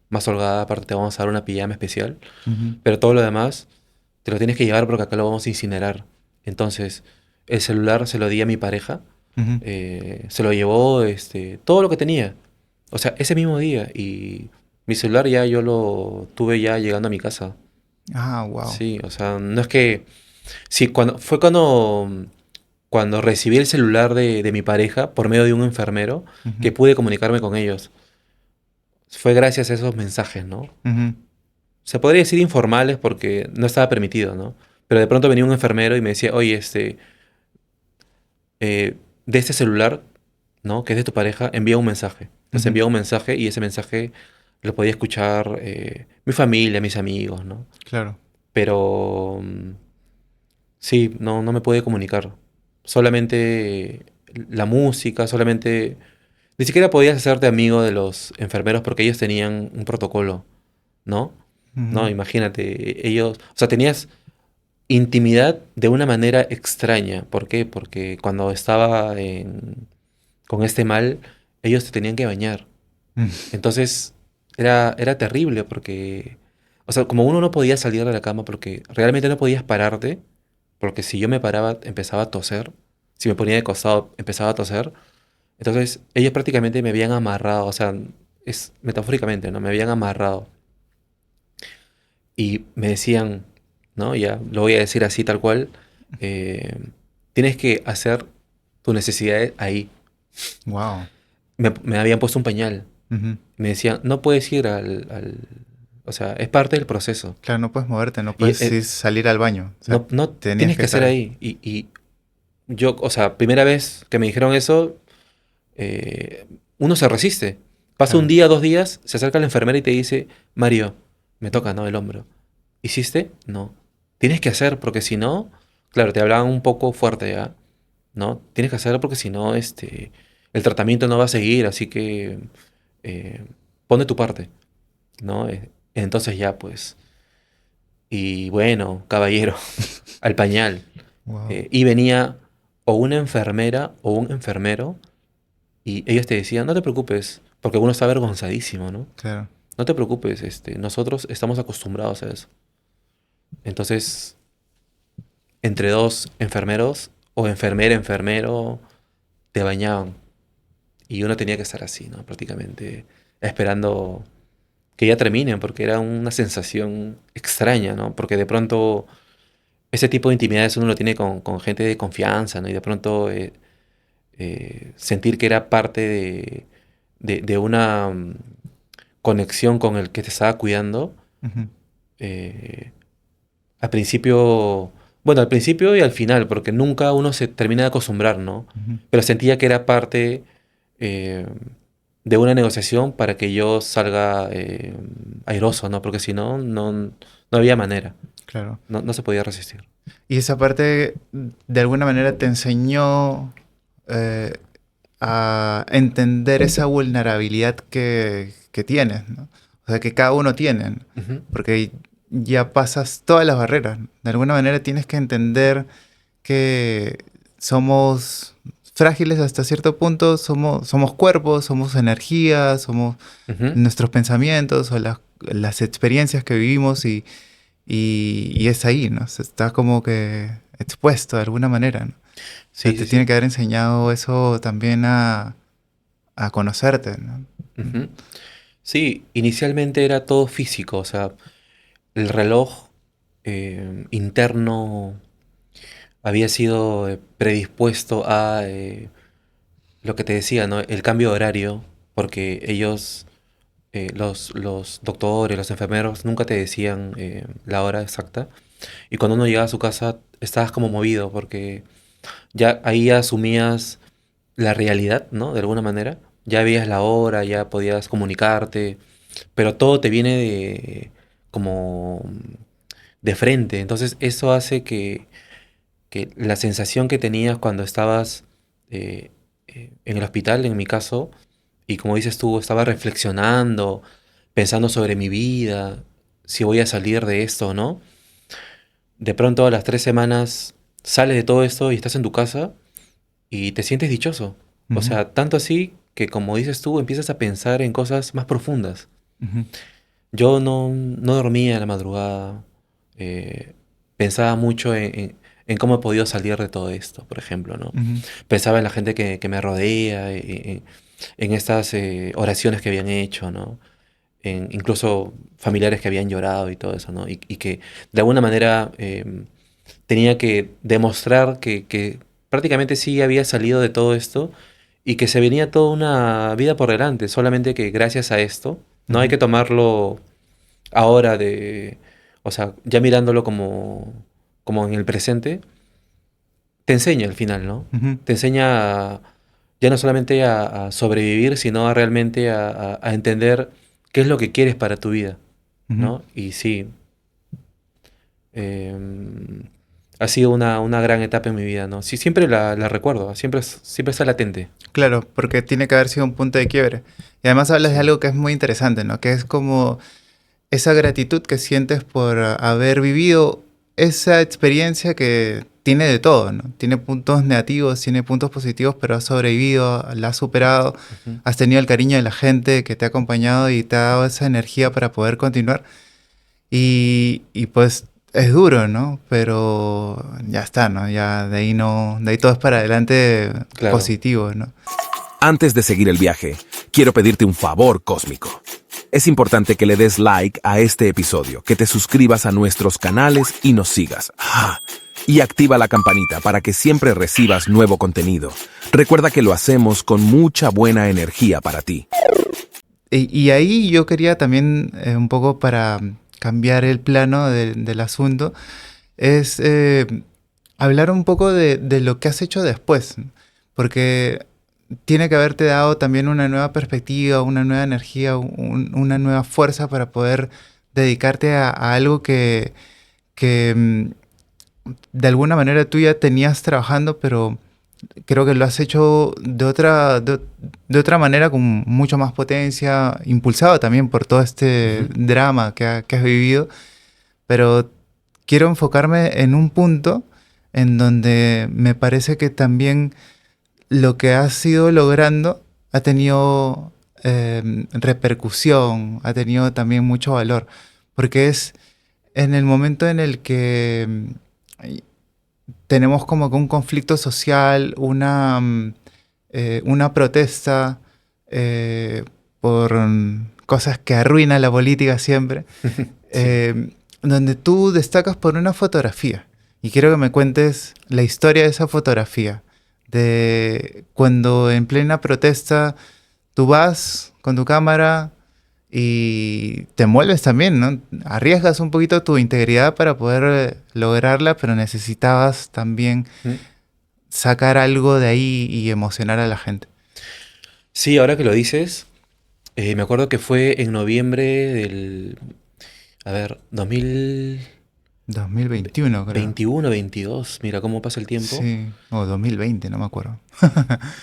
Speaker 3: más holgada, aparte te vamos a dar una pijama especial,
Speaker 1: Ujú,
Speaker 3: pero todo lo demás te lo tienes que llevar porque acá lo vamos a incinerar. Entonces, el celular se lo di a mi pareja,
Speaker 1: ujú.
Speaker 3: se lo llevó todo lo que tenía. O sea, ese mismo día. Y mi celular ya yo lo tuve ya llegando a mi casa.
Speaker 1: Ah, wow.
Speaker 3: Sí, o sea, no es que... Sí, cuando recibí el celular de mi pareja por medio de un enfermero, que
Speaker 1: Ujú,
Speaker 3: pude comunicarme con ellos. Fue gracias a esos mensajes, ¿no?
Speaker 1: ujú,
Speaker 3: Se podría decir informales porque no estaba permitido, ¿no? Pero de pronto venía un enfermero y me decía, oye, de este celular, ¿no? Que es de tu pareja, envía un mensaje. Entonces
Speaker 1: ujú.
Speaker 3: envía un mensaje y ese mensaje lo podía escuchar mi familia, mis amigos, ¿no?
Speaker 1: Claro.
Speaker 3: Pero sí, no me pude comunicar. Solamente la música, solamente... Ni siquiera podías hacerte amigo de los enfermeros porque ellos tenían un protocolo, ¿no? No,
Speaker 1: Ujú,
Speaker 3: imagínate, ellos... O sea, tenías intimidad de una manera extraña. ¿Por qué? Porque cuando estaba con este mal, ellos te tenían que bañar.
Speaker 1: mm,
Speaker 3: Entonces, era terrible porque, o sea, como uno no podía salir de la cama porque realmente no podías pararte, porque si yo me paraba empezaba a toser, si me ponía de costado empezaba a toser, entonces ellos prácticamente me habían amarrado, o sea, es metafóricamente, ¿no? Me habían amarrado y me decían, ¿no? Ya lo voy a decir así tal cual, eh, tienes que hacer tus necesidades ahí.
Speaker 1: wow.
Speaker 3: Me habían puesto un pañal.
Speaker 1: Ujú.
Speaker 3: Me decían, no puedes ir O sea, es parte del proceso.
Speaker 1: Claro, no puedes moverte, no
Speaker 3: Y
Speaker 1: puedes ir salir al baño. O sea,
Speaker 3: no
Speaker 1: tenías
Speaker 3: tienes
Speaker 1: que
Speaker 3: que
Speaker 1: estar
Speaker 3: hacer
Speaker 1: ahí.
Speaker 3: ahí. Y yo, o sea, primera vez que me dijeron eso, eh, uno se resiste. Pasa un
Speaker 1: Claro.
Speaker 3: día, 2 días, se acerca la enfermera y te dice, Mario, me toca, ¿no? El hombro. ¿Hiciste? No. Tienes que hacer, porque si no, claro, te hablaban un poco fuerte ya, ¿no? Tienes que hacer porque si no, el tratamiento no va a seguir, así que eh, pon de tu parte, ¿no? Entonces ya, pues. Y bueno, caballero, al pañal.
Speaker 1: Wow.
Speaker 3: Y venía o una enfermera o un enfermero y ellos te decían, no te preocupes, porque uno está avergonzadísimo, ¿no?
Speaker 1: Claro.
Speaker 3: No te preocupes, nosotros estamos acostumbrados a eso. Entonces, entre dos enfermeros o enfermera, enfermero, te bañaban. Y uno tenía que estar así, ¿no? Prácticamente esperando que ya terminen, porque era una sensación extraña, ¿no? Porque de pronto ese tipo de intimidades uno lo tiene con gente de confianza, ¿no? Y de pronto sentir que era parte de una conexión con el que te estaba cuidando,
Speaker 1: Ujú,
Speaker 3: eh, al principio, bueno, al principio y al final, porque nunca uno se termina de acostumbrar, ¿no?
Speaker 1: ujú.
Speaker 3: Pero sentía que era parte eh, de una negociación para que yo salga airoso, ¿no? Porque si no, no había manera,
Speaker 1: Claro.
Speaker 3: no se podía resistir.
Speaker 1: Y esa parte, de alguna manera, te enseñó eh, a entender esa vulnerabilidad que tienes, ¿no? O sea, que cada uno tiene, ¿no?
Speaker 3: Ujú,
Speaker 1: Porque ya pasas todas las barreras. De alguna manera tienes que entender que somos frágiles hasta cierto punto, somos cuerpos, somos energía, somos
Speaker 3: ujú.
Speaker 1: nuestros pensamientos o las experiencias que vivimos y es ahí, ¿no? Se está como que expuesto de alguna manera, ¿no? O sea,
Speaker 3: Sí,
Speaker 1: te
Speaker 3: sí,
Speaker 1: tiene
Speaker 3: sí.
Speaker 1: que haber enseñado eso también a conocerte, ¿no? Ujú,
Speaker 3: Ujú. Sí, inicialmente era todo físico, o sea, el reloj interno había sido predispuesto a lo que te decía, ¿no? El cambio de horario, porque ellos, los doctores, los enfermeros, nunca te decían la hora exacta. Y cuando uno llegaba a su casa, estabas como movido, porque ya ahí asumías la realidad, ¿no? De alguna manera. Ya veías la hora, ya podías comunicarte, pero todo te viene como de frente. Entonces eso hace que la sensación que tenías cuando estabas eh, en el hospital, en mi caso, y como dices tú, estaba reflexionando, pensando sobre mi vida, si voy a salir de esto o no, de pronto a las 3 semanas sales de todo esto y estás en tu casa y te sientes dichoso. O
Speaker 1: ujú,
Speaker 3: sea, tanto así que como dices tú, empiezas a pensar en cosas más profundas.
Speaker 1: ujú.
Speaker 3: Yo no dormía en la madrugada. eh, Pensaba mucho en cómo he podido salir de todo esto, por ejemplo, ¿no?
Speaker 1: Ujú,
Speaker 3: Pensaba en la gente que me rodea, en estas oraciones que habían hecho, ¿no? En incluso familiares que habían llorado y todo eso, ¿no? Y que de alguna manera tenía que demostrar que prácticamente sí había salido de todo esto y que se venía toda una vida por delante, solamente que gracias a esto, no hay
Speaker 1: ujú,
Speaker 3: que tomarlo ahora o sea, ya mirándolo como en el presente, te enseña al final, ¿no?
Speaker 1: ujú.
Speaker 3: Te enseña ya no solamente a sobrevivir, sino a realmente a entender qué es lo que quieres para tu vida,
Speaker 1: Ujú.
Speaker 3: ¿no? Y sí, em, ha sido una gran etapa en mi vida, ¿no? Sí, siempre la recuerdo, siempre está latente.
Speaker 1: Claro, porque tiene que haber sido un punto de quiebre. Y además hablas de
Speaker 3: Sí.
Speaker 1: algo que es muy interesante, ¿no? Que es como esa gratitud que sientes por haber vivido esa experiencia que tiene de todo, ¿no? Tiene puntos negativos, tiene puntos positivos, pero has sobrevivido, la has superado,
Speaker 3: Ujú.
Speaker 1: has tenido el cariño de la gente que te ha acompañado y te ha dado esa energía para poder continuar. Y pues es duro, ¿no? Pero ya está, ¿no? Ya de ahí no, de ahí todo es para adelante
Speaker 3: Claro.
Speaker 1: positivo, ¿no?
Speaker 2: Antes de seguir el viaje, quiero pedirte un favor cósmico. Es importante que le des like a este episodio, que te suscribas a nuestros canales y nos sigas. Y activa la campanita para que siempre recibas nuevo contenido. Recuerda que lo hacemos con mucha buena energía para ti.
Speaker 1: Y ahí yo quería también, un poco para cambiar el plano del asunto, es hablar un poco de lo que has hecho después, ¿no? Porque tiene que haberte dado también una nueva perspectiva, una nueva energía, una nueva fuerza para poder dedicarte a algo que de alguna manera tú ya tenías trabajando, pero creo que lo has hecho de otra manera con mucho más potencia, impulsado también por todo este
Speaker 3: Ujú.
Speaker 1: drama que has vivido, pero quiero enfocarme en un punto en donde me parece que también lo que has ido logrando ha tenido repercusión, ha tenido también mucho valor, porque es en el momento en el que tenemos como que un conflicto social, una protesta por cosas que arruinan la política siempre,
Speaker 3: Sí.
Speaker 1: donde tú destacas por una fotografía. Y quiero que me cuentes la historia de esa fotografía, de cuando en plena protesta tú vas con tu cámara y te mueves también, ¿no? Arriesgas un poquito tu integridad para poder lograrla, pero necesitabas también
Speaker 3: Mm.
Speaker 1: sacar algo de ahí y emocionar a la gente.
Speaker 3: Sí, ahora que lo dices, me acuerdo que fue en noviembre a ver,
Speaker 1: 2021, creo.
Speaker 3: 2021, 22, mira cómo pasa el tiempo.
Speaker 1: Sí, o 2020, no me acuerdo.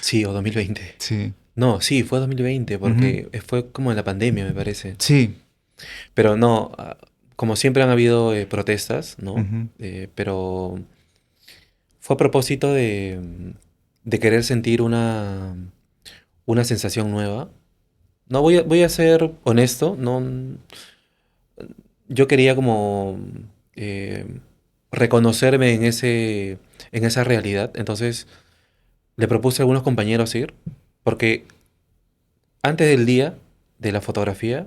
Speaker 3: Sí, o 2020.
Speaker 1: Sí.
Speaker 3: No, sí, fue 2020,
Speaker 1: Ujú.
Speaker 3: porque fue como en la pandemia, me parece.
Speaker 1: Sí.
Speaker 3: Pero no, como siempre han habido protestas, ¿no?
Speaker 1: Ujú.
Speaker 3: Pero fue a propósito de querer sentir una sensación nueva. No, voy a ser honesto, no, yo quería como eh, reconocerme en esa realidad. Entonces le propuse a algunos compañeros ir, porque antes del día de la fotografía,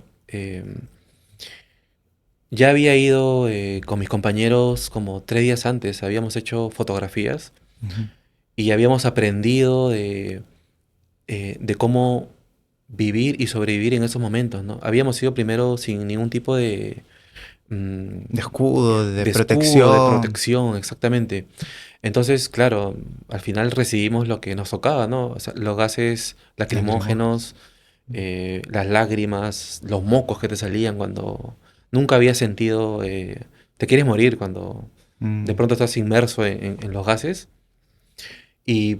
Speaker 3: ya había ido con mis compañeros como 3 días antes, habíamos hecho fotografías
Speaker 1: Ujú.
Speaker 3: y habíamos aprendido de cómo vivir y sobrevivir en esos momentos, ¿no? Habíamos ido primero sin ningún tipo mm,
Speaker 1: De escudo, de
Speaker 3: de escudo, de
Speaker 1: protección.
Speaker 3: protección, exactamente. Entonces, claro, al final recibimos lo que nos tocaba, ¿no? O sea, los gases
Speaker 1: Lacrimógenos.
Speaker 3: lacrimógenos, las lágrimas, los mocos que te salían cuando nunca habías sentido, te quieres morir cuando de
Speaker 1: Mm.
Speaker 3: pronto estás inmerso en los gases. Y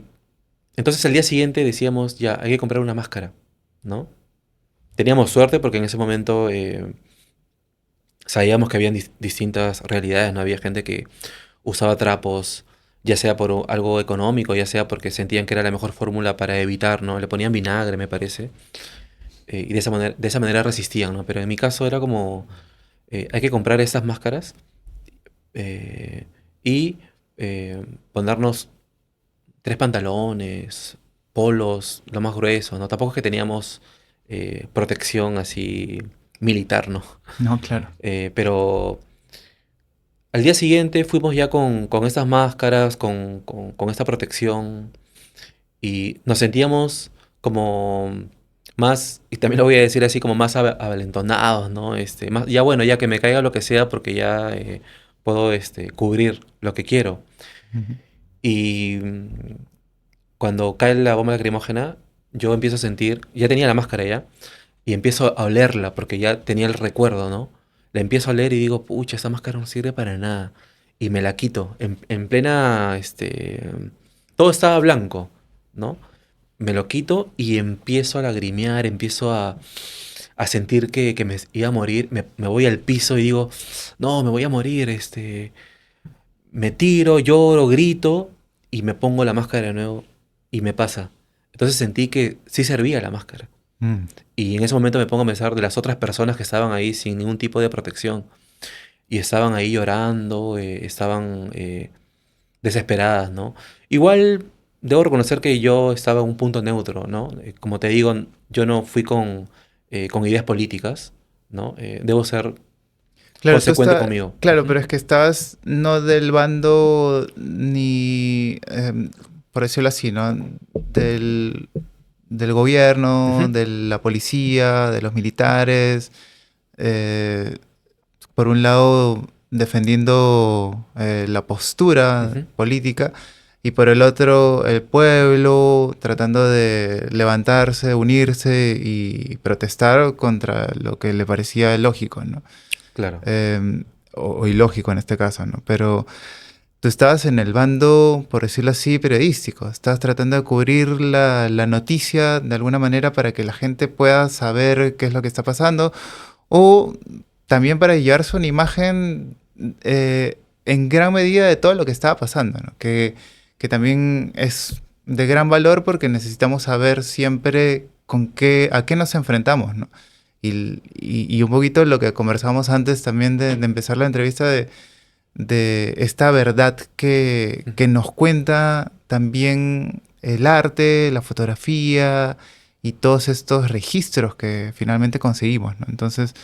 Speaker 3: entonces al día siguiente decíamos, ya, hay que comprar una máscara, ¿no? Teníamos suerte porque en ese momento sabíamos que habían distintas realidades, ¿no? Había gente que usaba trapos, ya sea por algo económico, ya sea porque sentían que era la mejor fórmula para evitar, ¿no? Le ponían vinagre, me parece. y de esa manera resistían, ¿no? Pero en mi caso era como, hay que comprar estas máscaras y ponernos 3 pantalones, polos, lo más grueso, ¿no? Tampoco es que teníamos protección así militar, ¿no?
Speaker 1: No, claro.
Speaker 3: Pero al día siguiente fuimos ya con estas máscaras, con esta protección y nos sentíamos como más, y también lo voy a decir así, como más avalentonados, ¿no? Más, ya bueno, ya que me caiga lo que sea porque ya puedo cubrir lo que quiero.
Speaker 1: Ujú.
Speaker 3: Y cuando cae la bomba lacrimógena, yo empiezo a sentir, ya tenía la máscara ya, y empiezo a olerla porque ya tenía el recuerdo, ¿no? La empiezo a oler y digo, pucha, esa máscara no sirve para nada. Y me la quito en plena, todo estaba blanco, ¿no? Me lo quito y empiezo a lagrimear, empiezo a sentir que me iba a morir. Me voy al piso y digo, no, me voy a morir, me tiro, lloro, grito y me pongo la máscara de nuevo y me pasa. Entonces sentí que sí servía la máscara.
Speaker 1: Mm,
Speaker 3: Y en ese momento me pongo a pensar de las otras personas que estaban ahí sin ningún tipo de protección y estaban ahí llorando, estaban desesperadas, ¿no? Igual debo reconocer que yo estaba en un punto neutro, ¿no? Como te digo, yo no fui con ideas políticas, ¿no? Debo ser
Speaker 1: claro,
Speaker 3: consecuente conmigo.
Speaker 1: claro,
Speaker 3: Ujú,
Speaker 1: pero es que estabas no del bando ni, por decirlo así, ¿no? Del, del gobierno,
Speaker 3: ujú,
Speaker 1: de la policía, de los militares. eh, por un lado, defendiendo la postura
Speaker 3: ujú.
Speaker 1: política, y por el otro, el pueblo tratando de levantarse, unirse y protestar contra lo que le parecía lógico, ¿no?
Speaker 3: Claro.
Speaker 1: eh, o ilógico en este caso, ¿no? Pero tú estabas en el bando, por decirlo así, periodístico. Estabas tratando de cubrir la noticia de alguna manera para que la gente pueda saber qué es lo que está pasando o también para llevarse una imagen en gran medida de todo lo que estaba pasando, ¿no? Que también es de gran valor porque necesitamos saber siempre a qué nos enfrentamos, ¿no? Y un poquito lo que conversábamos antes también de empezar la entrevista de esta verdad que nos cuenta también el arte, la fotografía y todos estos registros que finalmente conseguimos, ¿no? Entonces,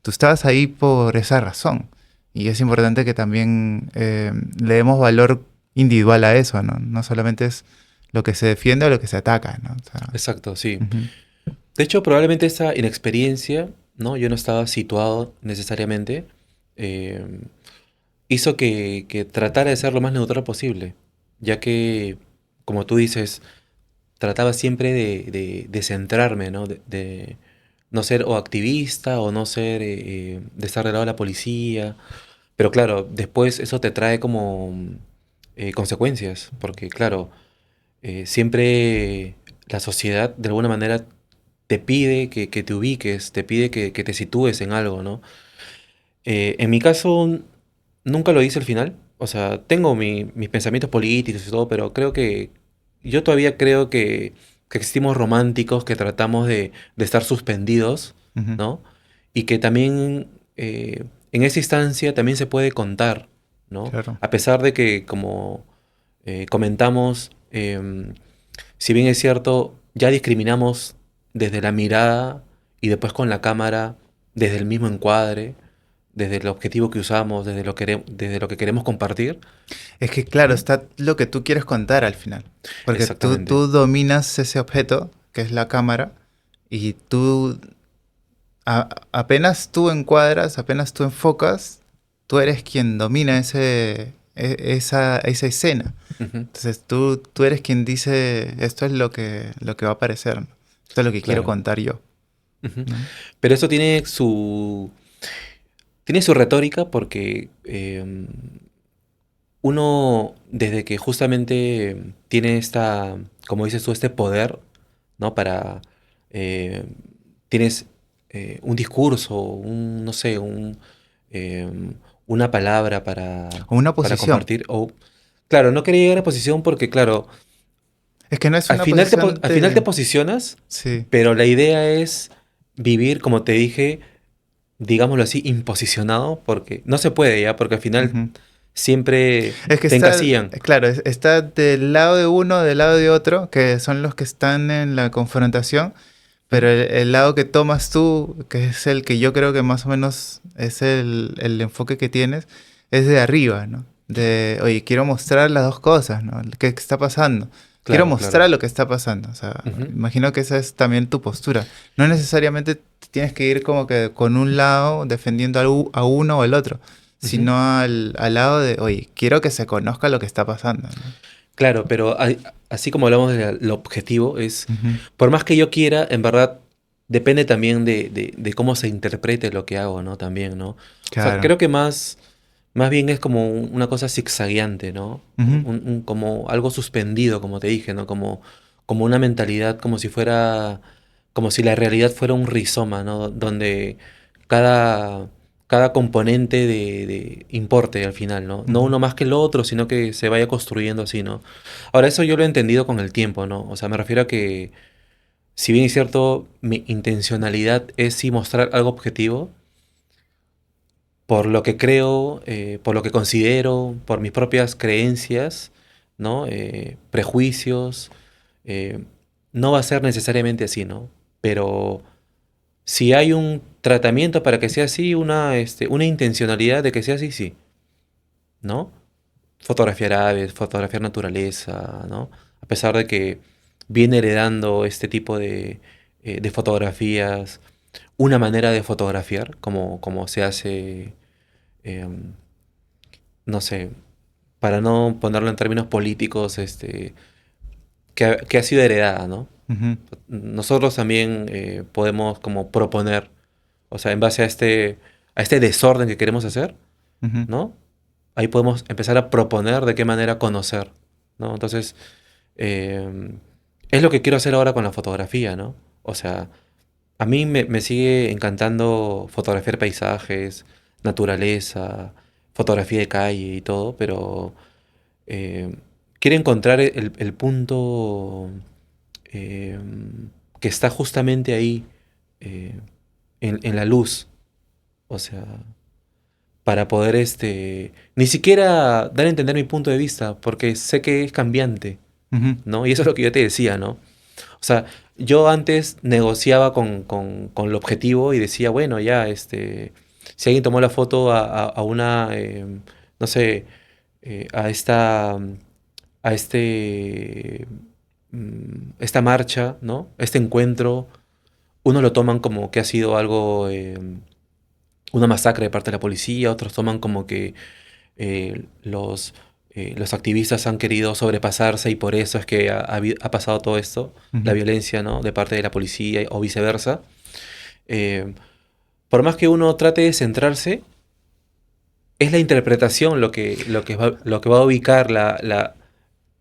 Speaker 1: tú estabas ahí por esa razón. Y es importante que también le demos valor individual a eso, ¿no? No solamente es lo que se defiende o lo que se ataca, ¿no? O sea,
Speaker 3: Exacto, sí.
Speaker 1: ujú,
Speaker 3: De hecho, probablemente esa inexperiencia, ¿no? Yo no estaba situado necesariamente, eh, hizo que tratara de ser lo más neutral posible, ya que, como tú dices, trataba siempre de centrarme, ¿no? De no ser o activista o no ser, de estar del lado de la policía. Pero claro, después eso te trae como consecuencias, porque claro, siempre la sociedad de alguna manera te pide que te ubiques, te pide que te sitúes en algo, ¿no? En mi caso, nunca lo hice al final. O sea, tengo mis pensamientos políticos y todo, pero creo que yo todavía creo que existimos románticos que tratamos de estar suspendidos,
Speaker 1: ujú,
Speaker 3: ¿no? Y que también en esa instancia también se puede contar, ¿no?
Speaker 1: claro.
Speaker 3: A pesar de que, como comentamos, si bien es cierto, ya discriminamos desde la mirada y después con la cámara, desde el mismo encuadre, desde el objetivo que usamos, desde lo que queremos compartir.
Speaker 1: Es que, claro,
Speaker 3: ¿Mm?
Speaker 1: está lo que tú quieres contar al final. Porque
Speaker 3: Exactamente.
Speaker 1: tú dominas ese objeto, que es la cámara, y tú, apenas tú encuadras, apenas tú enfocas, tú eres quien domina esa escena.
Speaker 3: Ujú,
Speaker 1: Entonces tú eres quien dice, esto es lo que va a aparecer, ¿no? Esto es lo que quiero
Speaker 3: claro.
Speaker 1: contar yo,
Speaker 3: Ujú.
Speaker 1: ¿no?
Speaker 3: Pero eso tiene su retórica porque uno, desde que justamente tiene como dices tú, este poder, ¿no? Eh, tienes un discurso, no sé, una palabra
Speaker 1: O una
Speaker 3: para
Speaker 1: posición.
Speaker 3: compartir. O, claro, no quería llegar a posición porque, claro,
Speaker 1: Es que no es una
Speaker 3: al
Speaker 1: posición
Speaker 3: final te
Speaker 1: de...
Speaker 3: posicionas,
Speaker 1: Sí,
Speaker 3: pero la idea es, vivir, como te dije, digámoslo así, imposicionado, porque no se puede ya, porque al final
Speaker 1: Ujú.
Speaker 3: siempre
Speaker 1: Es que
Speaker 3: te
Speaker 1: está,
Speaker 3: encasillan.
Speaker 1: claro, está del lado de uno, del lado de otro, que son los que están en la confrontación, pero
Speaker 3: Ujú.
Speaker 1: el lado que tomas tú, que es el que yo creo que más o menos es el enfoque que tienes, es de arriba, ¿no? De, oye, quiero mostrar las dos cosas, ¿no? ¿Qué está pasando? Quiero
Speaker 3: Claro, claro.
Speaker 1: mostrar lo que está pasando. O sea,
Speaker 3: Ujú,
Speaker 1: imagino que esa es también tu postura. No necesariamente tienes que ir como que con un lado defendiendo a uno o el otro,
Speaker 3: ujú.
Speaker 1: sino al lado de, oye, quiero que se conozca lo que está pasando, ¿no?
Speaker 3: Claro, pero así como hablamos del objetivo, es,
Speaker 1: Ujú.
Speaker 3: por más que yo quiera, en verdad, depende también de cómo se interprete lo que hago, ¿no? También, ¿no? O sea,
Speaker 1: Claro.
Speaker 3: creo que más bien es como una cosa zigzagueante, ¿no?
Speaker 1: Ujú.
Speaker 3: Como algo suspendido, como te dije, ¿no? Como una mentalidad, como si fuera, como si la realidad fuera un rizoma, ¿no? Donde cada, cada componente de importe al final, ¿no? No
Speaker 1: Ujú.
Speaker 3: uno más que el otro, sino que se vaya construyendo así, ¿no? Ahora, eso yo lo he entendido con el tiempo, ¿no? O sea, me refiero a que, si bien es cierto, mi intencionalidad es sí mostrar algo objetivo, por lo que creo, por lo que considero, por mis propias creencias, ¿no? Prejuicios, eh, no va a ser necesariamente así, ¿no? Pero si hay un tratamiento para que sea así, una intencionalidad de que sea así, sí, ¿no? Fotografiar aves, fotografiar naturaleza, ¿no? A pesar de que viene heredando este tipo de fotografías, una manera de fotografiar, como se hace, em, no sé, para no ponerlo en términos políticos, que ha sido heredada, ¿no?
Speaker 1: Ujú.
Speaker 3: Nosotros también podemos como proponer, o sea, en base a este desorden que queremos hacer,
Speaker 1: Ujú.
Speaker 3: ¿no? Ahí podemos empezar a proponer de qué manera conocer, ¿no? Entonces, eh, es lo que quiero hacer ahora con la fotografía, ¿no? O sea, a mí me sigue encantando fotografiar paisajes, naturaleza, fotografía de calle y todo, pero eh, quiero encontrar el punto eh, que está justamente ahí, eh, en la luz. O sea, para poder ni siquiera dar a entender mi punto de vista, porque sé que es cambiante,
Speaker 1: Ujú.
Speaker 3: ¿no? Y eso es lo que yo te decía, ¿no? O sea, yo antes negociaba con el objetivo y decía, bueno, ya, si alguien tomó la foto a una, no sé, a esta marcha, ¿no? Este encuentro, unos lo toman como que ha sido algo, una masacre de parte de la policía, otros toman como que los activistas han querido sobrepasarse y por eso es que ha pasado todo esto, la
Speaker 1: Ujú.
Speaker 3: violencia, ¿no? De parte de la policía o viceversa. Eh, por más que uno trate de centrarse, es la interpretación lo que va a ubicar la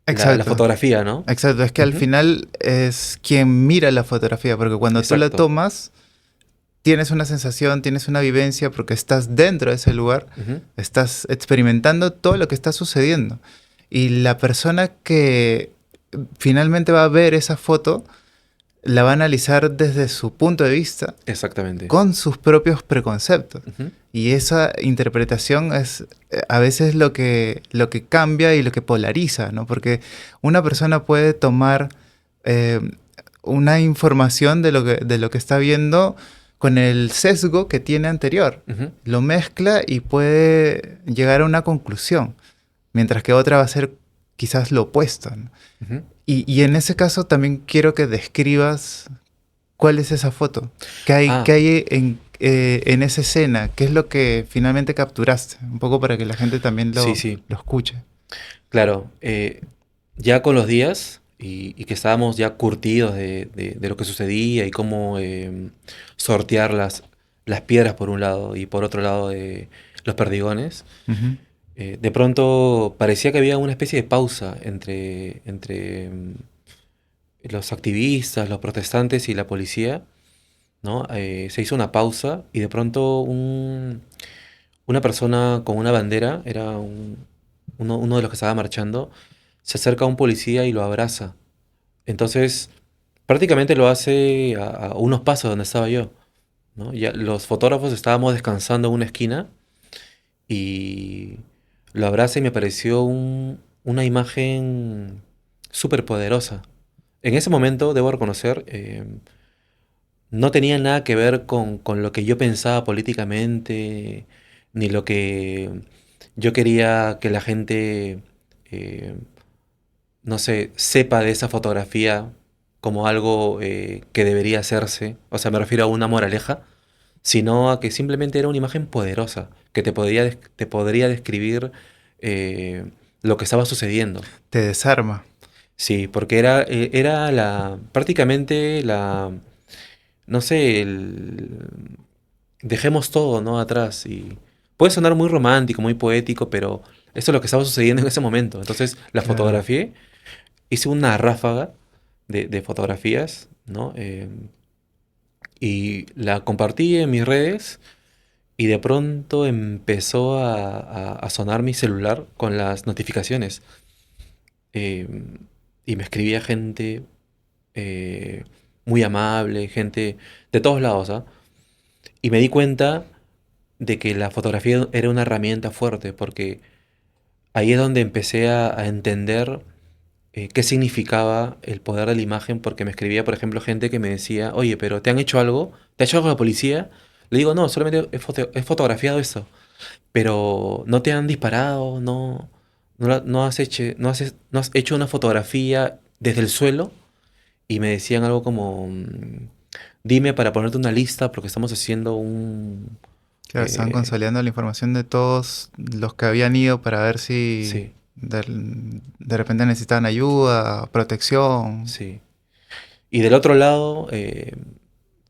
Speaker 1: Exacto.
Speaker 3: fotografía, ¿no?
Speaker 1: Exacto, es que al
Speaker 3: Ujú.
Speaker 1: final es quien mira la fotografía, porque cuando tú la
Speaker 3: Exacto.
Speaker 1: tomas, tienes una sensación, tienes una vivencia, porque estás dentro de ese lugar,
Speaker 3: Ujú,
Speaker 1: estás experimentando todo lo que está sucediendo. Y la persona que finalmente va a ver esa foto, la va a analizar desde su punto de vista,
Speaker 3: exactamente.
Speaker 1: con sus propios preconceptos.
Speaker 3: Ujú,
Speaker 1: Y esa interpretación es a veces lo que cambia y lo que polariza, ¿no? Porque una persona puede tomar eh, una información de lo que está viendo con el sesgo que tiene anterior.
Speaker 3: ujú,
Speaker 1: Lo mezcla y puede llegar a una conclusión, mientras que otra va a ser quizás lo opuesto, ¿no?
Speaker 3: ujú.
Speaker 1: Y en ese caso también quiero que describas cuál es esa foto, qué
Speaker 3: Ah,
Speaker 1: hay en esa escena, qué es lo que finalmente capturaste, un poco para que la gente también
Speaker 3: sí, sí.
Speaker 1: lo escuche.
Speaker 3: Claro, ya con los días y que estábamos ya curtidos de lo que sucedía y cómo sortear las piedras por un lado y por otro lado los perdigones,
Speaker 1: Ujú.
Speaker 3: de pronto parecía que había una especie de pausa entre los activistas, los protestantes y la policía, ¿no? Se hizo una pausa y de pronto una persona con una bandera, era uno de los que estaba marchando, se acerca a un policía y lo abraza. Entonces, prácticamente lo hace a unos pasos donde estaba yo. ¿no? Ya los fotógrafos estábamos descansando en una esquina y lo abracé y me pareció una imagen súper poderosa. En ese momento, debo reconocer, no tenía nada que ver con lo que yo pensaba políticamente, ni lo que yo quería que la gente, eh, no sé, sepa de esa fotografía como algo que debería hacerse. O sea, me refiero a una moraleja, sino a que simplemente era una imagen poderosa, que te podría describir eh, lo que estaba sucediendo.
Speaker 1: Te desarma.
Speaker 3: Sí, porque era prácticamente no sé, dejemos todo, ¿no? Atrás. Y puede sonar muy romántico, muy poético, pero eso es lo que estaba sucediendo en ese momento. Entonces la
Speaker 1: Claro.
Speaker 3: fotografié, hice una ráfaga de fotografías, ¿no? Y la compartí en mis redes y de pronto empezó a sonar mi celular con las notificaciones. Eh, y me escribía gente eh, muy amable, gente de todos lados, ¿ah? Y me di cuenta de que la fotografía era una herramienta fuerte, porque ahí es donde empecé a entender qué significaba el poder de la imagen, porque me escribía, por ejemplo, gente que me decía, oye, pero ¿te han hecho algo? ¿Te ha hecho algo la policía? Le digo, no, solamente he fotografiado esto, pero no te han disparado, no has hecho una fotografía desde el suelo. Y me decían algo como, dime para ponerte una lista porque estamos haciendo un...
Speaker 1: Claro, estaban
Speaker 3: eh,
Speaker 1: consolidando la información de todos los que habían ido para ver si
Speaker 3: sí,
Speaker 1: de repente necesitaban ayuda, protección.
Speaker 3: sí. Y del otro lado,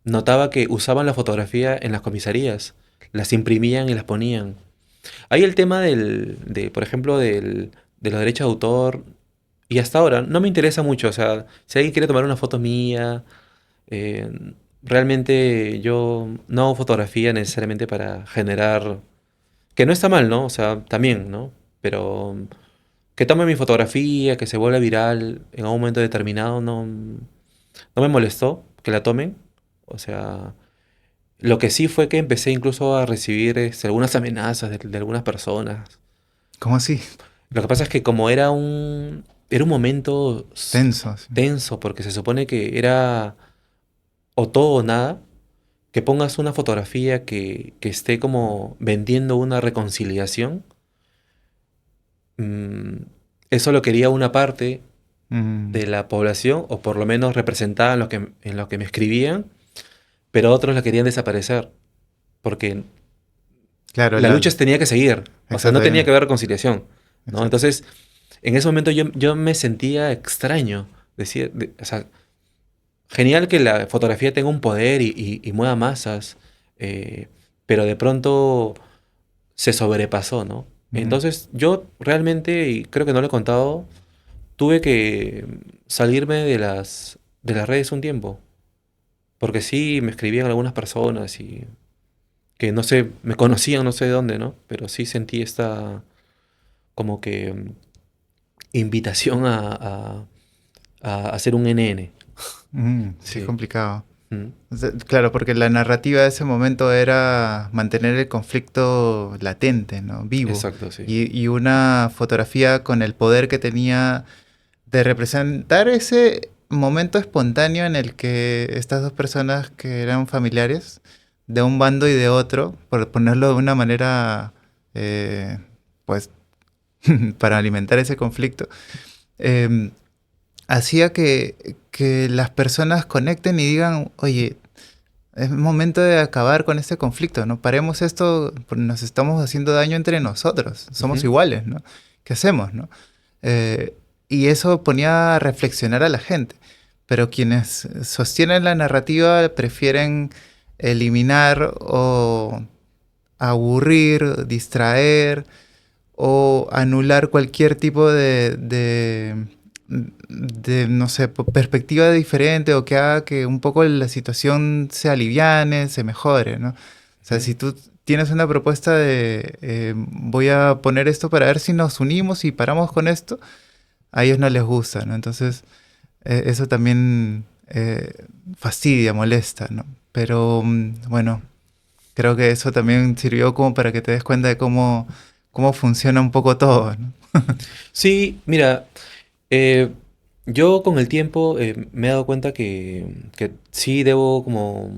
Speaker 3: notaba que usaban la fotografía en las comisarías, las imprimían y las ponían. Ahí el tema por ejemplo, de los derechos de autor, y hasta ahora no me interesa mucho. O sea, si alguien quiere tomar una foto mía, eh, realmente yo no hago fotografía necesariamente para generar, que no está mal, ¿no? O sea, también, ¿no? Pero que tome mi fotografía, que se vuelva viral en un momento determinado, no me molestó que la tomen. O sea, lo que sí fue que empecé incluso a recibir algunas amenazas de algunas personas.
Speaker 1: ¿Cómo así?
Speaker 3: Lo que pasa es que como era un momento
Speaker 1: Tenso, sí.
Speaker 3: tenso, porque se supone que era o todo o nada, que pongas una fotografía que esté como vendiendo una reconciliación. mm, Eso lo quería una parte
Speaker 1: Mm,
Speaker 3: de la población, o por lo menos representaba en lo que me escribían, pero otros la querían desaparecer, porque
Speaker 1: claro,
Speaker 3: la lucha tenía que seguir, o sea,
Speaker 1: exacto,
Speaker 3: no tenía que haber reconciliación, ¿no?
Speaker 1: exacto.
Speaker 3: Entonces, en ese momento yo me sentía extraño, o sea, genial que la fotografía tenga un poder y mueva masas, eh, pero de pronto se sobrepasó, ¿no?
Speaker 1: Mm,
Speaker 3: Entonces yo realmente, y creo que no lo he contado, tuve que salirme de las redes un tiempo, porque sí me escribían algunas personas y que no sé, me conocían no sé de dónde, ¿no? Pero sí sentí esta como que invitación a hacer un NN.
Speaker 1: sí, es
Speaker 3: Sí.
Speaker 1: complicado.
Speaker 3: Mm.
Speaker 1: O sea, claro, porque la narrativa de ese momento era mantener el conflicto latente, ¿no? Vivo.
Speaker 3: Exacto, sí.
Speaker 1: Y una fotografía con el poder que tenía de representar ese momento espontáneo en el que estas dos personas que eran familiares de un bando y de otro, por ponerlo de una manera, pues, para alimentar ese conflicto, em, hacía que las personas conecten y digan, oye, es momento de acabar con este conflicto, ¿no? Paremos esto, nos estamos haciendo daño entre nosotros, somos
Speaker 3: Ujú.
Speaker 1: iguales, ¿no? ¿Qué hacemos, no? Y eso ponía a reflexionar a la gente. Pero quienes sostienen la narrativa prefieren eliminar o aburrir, distraer o anular cualquier tipo de, no sé, perspectiva diferente o que haga que un poco la situación se aliviane, se mejore, ¿no? O sea,
Speaker 3: Ujú.
Speaker 1: si tú tienes una propuesta de voy a poner esto para ver si nos unimos y paramos con esto, a ellos no les gusta, ¿no? Entonces, eso también fastidia, molesta, ¿no? Pero bueno, creo que eso también sirvió como para que te des cuenta de cómo funciona un poco todo, ¿no?
Speaker 3: Sí, mira, eh, yo con el tiempo me he dado cuenta que sí debo como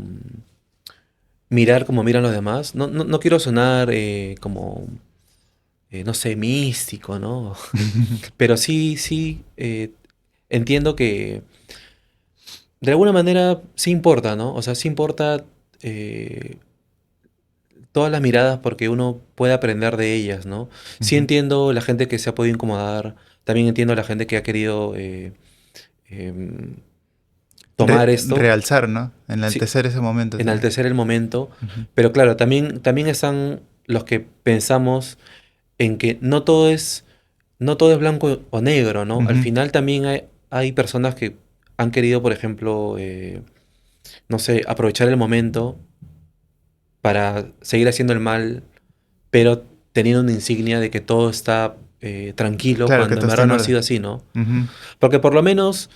Speaker 3: mirar como miran los demás. No quiero sonar como, no sé, místico, ¿no? Pero sí, entiendo que de alguna manera sí importa, ¿no? O sea, sí importa eh, todas las miradas porque uno puede aprender de ellas, ¿no? Sí
Speaker 1: Ujú.
Speaker 3: entiendo la gente que se ha podido incomodar, también entiendo la gente que ha querido em, tomar esto,
Speaker 1: Realzar, ¿no?
Speaker 3: sí,
Speaker 1: Enaltecer ese momento también.
Speaker 3: enaltecer el momento,
Speaker 1: Ujú.
Speaker 3: pero claro, también están los que pensamos en que no todo es blanco o negro, ¿no? Al
Speaker 1: Ujú.
Speaker 3: final también hay personas que han querido, por ejemplo, no sé, aprovechar el momento para seguir haciendo el mal, pero teniendo una insignia de que todo está tranquilo,
Speaker 1: Claro que
Speaker 3: cuando en
Speaker 1: todo está
Speaker 3: verdad
Speaker 1: en
Speaker 3: no ha
Speaker 1: orden.
Speaker 3: sido así, ¿no?
Speaker 1: Ujú.
Speaker 3: Porque por lo menos,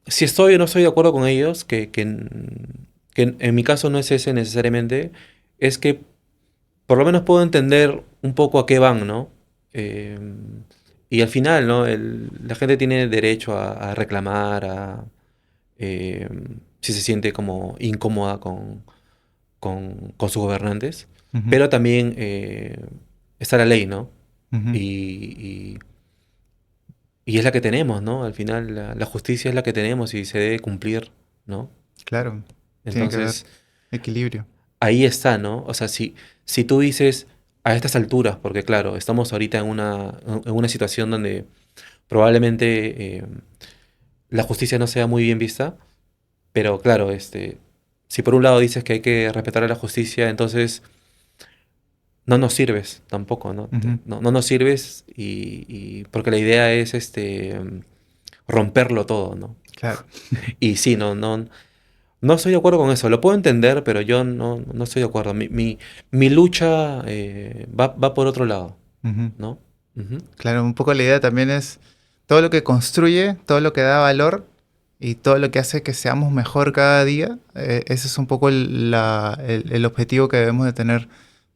Speaker 3: si estoy o no estoy de acuerdo con ellos, que en mi caso no es ese necesariamente, es que por lo menos puedo entender un poco a qué van, ¿no? Eh, y al final, ¿no? La gente tiene derecho a reclamar, eh, si se siente como incómoda con sus gobernantes,
Speaker 1: Ujú.
Speaker 3: pero también está la ley, ¿no?
Speaker 1: Ujú.
Speaker 3: Y, y es la que tenemos, ¿no? Al final la justicia es la que tenemos y se debe cumplir, ¿no?
Speaker 1: Claro, tiene que haber
Speaker 3: Entonces,
Speaker 1: equilibrio.
Speaker 3: ahí está, ¿no? O sea, si tú dices a estas alturas, porque claro, estamos ahorita en una situación donde probablemente la justicia no sea muy bien vista, pero claro, si por un lado dices que hay que respetar a la justicia, entonces no nos sirves tampoco, ¿no?
Speaker 1: Ujú.
Speaker 3: No nos sirves porque la idea es romperlo todo, ¿no?
Speaker 1: Claro.
Speaker 3: Y sí, no estoy de acuerdo con eso. Lo puedo entender, pero yo no estoy de acuerdo. Mi lucha va por otro lado,
Speaker 1: Ujú.
Speaker 3: ¿no? Ujú,
Speaker 1: Claro, un poco la idea también es todo lo que construye, todo lo que da valor y todo lo que hace que seamos mejor cada día. Ese es un poco el objetivo que debemos de tener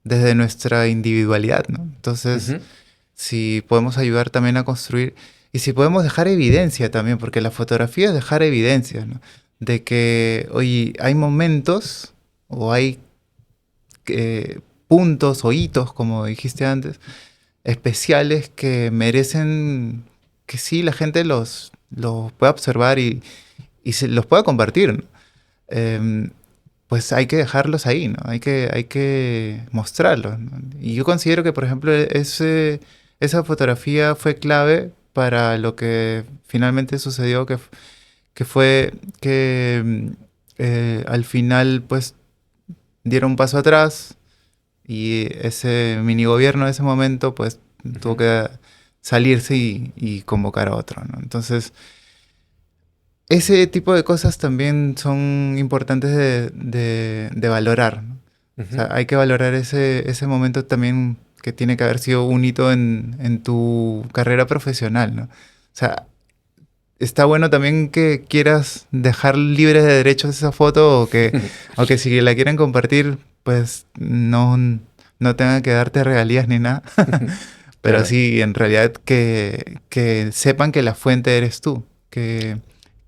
Speaker 1: desde nuestra individualidad, ¿no? Entonces,
Speaker 3: ujú,
Speaker 1: si podemos ayudar también a construir y si podemos dejar evidencia también, porque la fotografía es dejar evidencia, ¿no? De que, oye, hay momentos o hay puntos o hitos, como dijiste antes, especiales que merecen que sí la gente los pueda observar y se los pueda compartir, ¿no? Em, pues hay que dejarlos ahí, ¿no? Hay que mostrarlos, ¿no? Y yo considero que, por ejemplo, esa fotografía fue clave para lo que finalmente sucedió, que fue que al final, pues, dieron un paso atrás y ese minigobierno de ese momento, pues, tuvo
Speaker 3: ujú,
Speaker 1: que salirse y convocar a otro, ¿no? Entonces, ese tipo de cosas también son importantes de valorar, ¿no? O
Speaker 3: ujú.
Speaker 1: sea, hay que valorar ese momento también que tiene que haber sido un hito en tu carrera profesional, ¿no? O sea, está bueno también que quieras dejar libre de derechos esa foto o que si la quieren compartir, pues no tengan que darte regalías ni nada. Pero
Speaker 3: Claro.
Speaker 1: sí, en realidad que sepan que la fuente eres tú, que,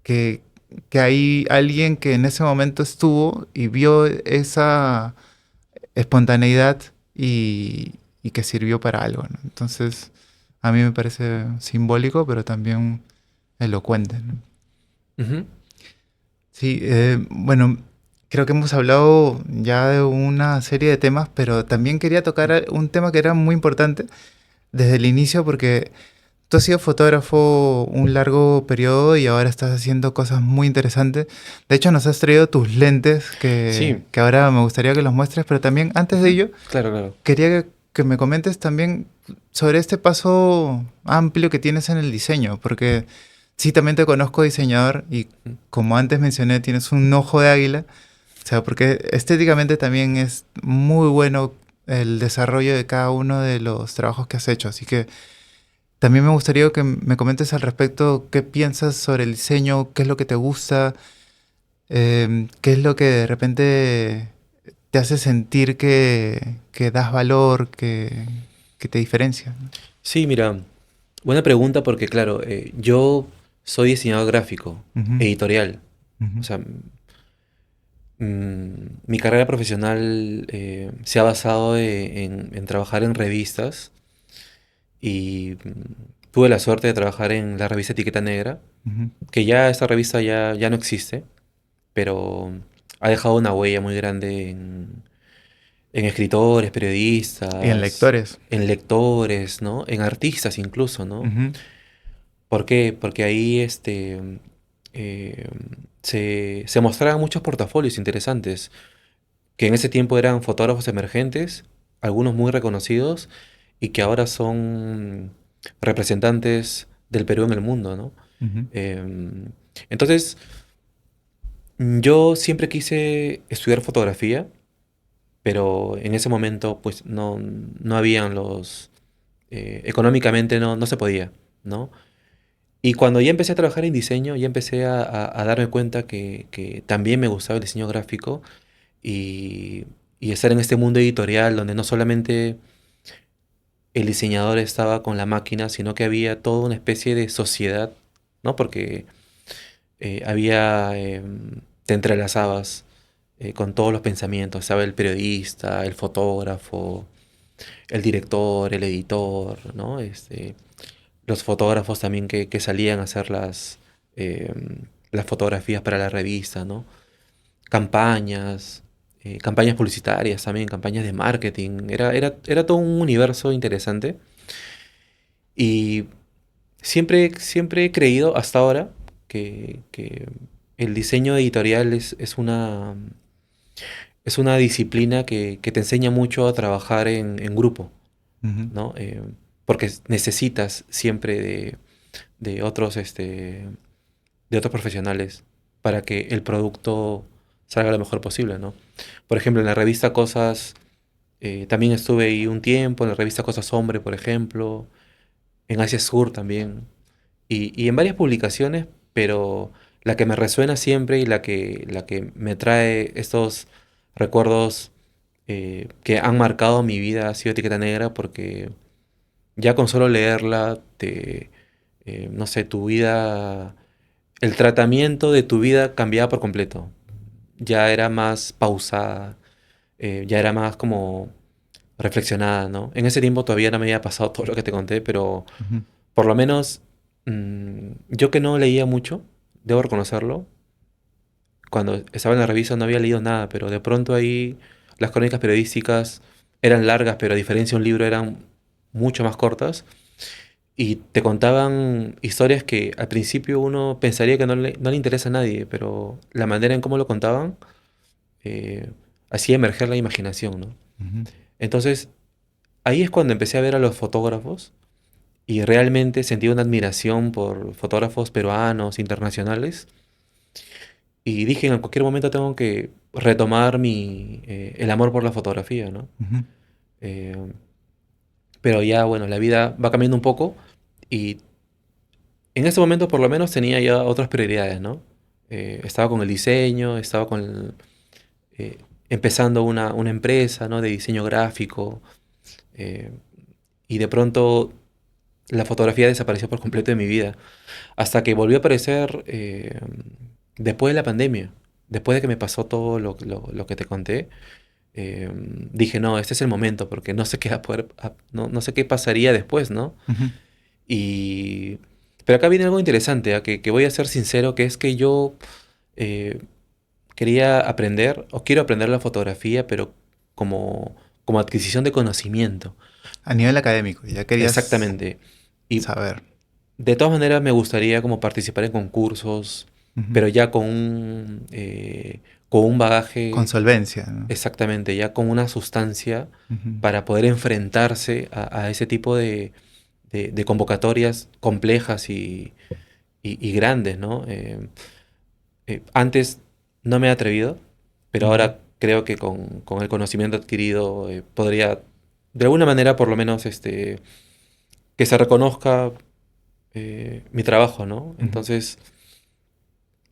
Speaker 1: que hay alguien que en ese momento estuvo y vio esa espontaneidad y que sirvió para algo, ¿no? Entonces, a mí me parece simbólico, pero también elocuente, ¿no?
Speaker 3: Ujú,
Speaker 1: Sí, bueno, creo que hemos hablado ya de una serie de temas, pero también quería tocar un tema que era muy importante desde el inicio porque tú has sido fotógrafo un largo periodo y ahora estás haciendo cosas muy interesantes. De hecho, nos has traído tus lentes que,
Speaker 3: sí.
Speaker 1: que ahora me gustaría que los muestres, pero también antes de
Speaker 3: Ujú,
Speaker 1: ello,
Speaker 3: claro, claro.
Speaker 1: quería que me comentes también sobre este paso amplio que tienes en el diseño, porque sí, también te conozco diseñador y
Speaker 3: Ujú,
Speaker 1: como antes mencioné, tienes un ojo de águila, o sea, porque estéticamente también es muy bueno el desarrollo de cada uno de los trabajos que has hecho, así que también me gustaría que me comentes al respecto qué piensas sobre el diseño, qué es lo que te gusta, ¿Qué es lo que de repente te hace sentir que das valor, que te diferencia?
Speaker 3: Sí, mira, buena pregunta porque claro, yo soy diseñador gráfico,
Speaker 1: Ujú,
Speaker 3: editorial. O
Speaker 1: ujú,
Speaker 3: sea, mi carrera profesional se ha basado en trabajar en revistas y tuve la suerte de trabajar en la revista Etiqueta Negra,
Speaker 1: ujú.
Speaker 3: que ya esta revista ya no existe, pero ha dejado una huella muy grande en escritores,
Speaker 1: Y en
Speaker 3: periodistas,
Speaker 1: lectores.
Speaker 3: en lectores, ¿no? En artistas incluso, ¿no?
Speaker 1: Ujú,
Speaker 3: ¿Por qué? Porque ahí eh, se mostraban muchos portafolios interesantes, que en ese tiempo eran fotógrafos emergentes, algunos muy reconocidos, y que ahora son representantes del Perú en el mundo, ¿no?
Speaker 1: ujú,
Speaker 3: Em, entonces, yo siempre quise estudiar fotografía, pero en ese momento, pues no habían económicamente no se podía, ¿no? Y cuando ya empecé a trabajar en diseño, ya empecé a darme cuenta que también me gustaba el diseño gráfico y, y estar en este mundo editorial donde no solamente el diseñador estaba con la máquina, sino que había toda una especie de sociedad, ¿no? Porque te entrelazabas con todos los pensamientos, estaba el periodista, el fotógrafo, el director, el editor, ¿no? Los fotógrafos también que salían a hacer eh, las fotografías para la revista, ¿no? Campañas, campañas publicitarias también, campañas de marketing. Era todo un universo interesante. Y siempre he creído hasta ahora que el diseño editorial es una disciplina que te enseña mucho a trabajar en grupo,
Speaker 1: ujú.
Speaker 3: ¿no? Porque necesitas siempre de de otros profesionales para que el producto salga lo mejor posible, ¿no? Por ejemplo, en la revista Cosas, también estuve ahí un tiempo, en la revista Cosas Hombre, por ejemplo, en Asia Sur también, y en varias publicaciones, pero la que me resuena siempre y la que me trae estos recuerdos que han marcado mi vida ha sido Etiqueta Negra, porque ya con solo leerla, no sé, tu vida, el tratamiento de tu vida cambiaba por completo. Ya era más pausada, ya era más como reflexionada, ¿no? En ese tiempo todavía no me había pasado todo lo que te conté, pero
Speaker 1: Ujú,
Speaker 3: por lo menos yo que no leía mucho, debo reconocerlo, cuando estaba en la revista no había leído nada, pero de pronto ahí las crónicas periodísticas eran largas, pero a diferencia de un libro eran mucho más cortas. Y te contaban historias que al principio uno pensaría que no le interesa a nadie, pero la manera en cómo lo contaban eh, hacía emerger la imaginación, ¿no?
Speaker 1: ujú.
Speaker 3: Entonces, ahí es cuando empecé a ver a los fotógrafos y realmente sentí una admiración por fotógrafos peruanos, internacionales, y dije, en cualquier momento tengo que retomar el amor por la fotografía, ¿no?
Speaker 1: Ujú.
Speaker 3: Eh, pero ya, bueno, la vida va cambiando un poco y en ese momento por lo menos tenía ya otras prioridades, ¿no? Estaba con el diseño, eh, empezando una empresa, ¿no? De diseño gráfico, eh, y de pronto la fotografía desapareció por completo de mi vida, hasta que volvió a aparecer después de la pandemia, después de que me pasó todo lo que te conté. Dije, no, este es el momento, porque no sé qué va a no sé qué pasaría después, ¿no?
Speaker 1: Ujú.
Speaker 3: Y... Pero acá viene algo interesante, que voy a ser sincero, que es que yo eh, quería aprender, o quiero aprender la fotografía, pero como adquisición de conocimiento.
Speaker 1: A nivel académico, ya querías
Speaker 3: Exactamente. Y
Speaker 1: saber.
Speaker 3: de todas maneras me gustaría como participar en concursos,
Speaker 1: Ujú.
Speaker 3: pero ya con un
Speaker 1: Con
Speaker 3: bagaje,
Speaker 1: solvencia, ¿no?
Speaker 3: exactamente, ya con una sustancia
Speaker 1: Ujú,
Speaker 3: para poder enfrentarse a ese tipo de convocatorias complejas y grandes, ¿no? Antes no me he atrevido, pero
Speaker 1: ujú,
Speaker 3: ahora creo que con el conocimiento adquirido podría, de alguna manera, por lo menos, que se reconozca mi trabajo, ¿no?
Speaker 1: ujú,
Speaker 3: Entonces,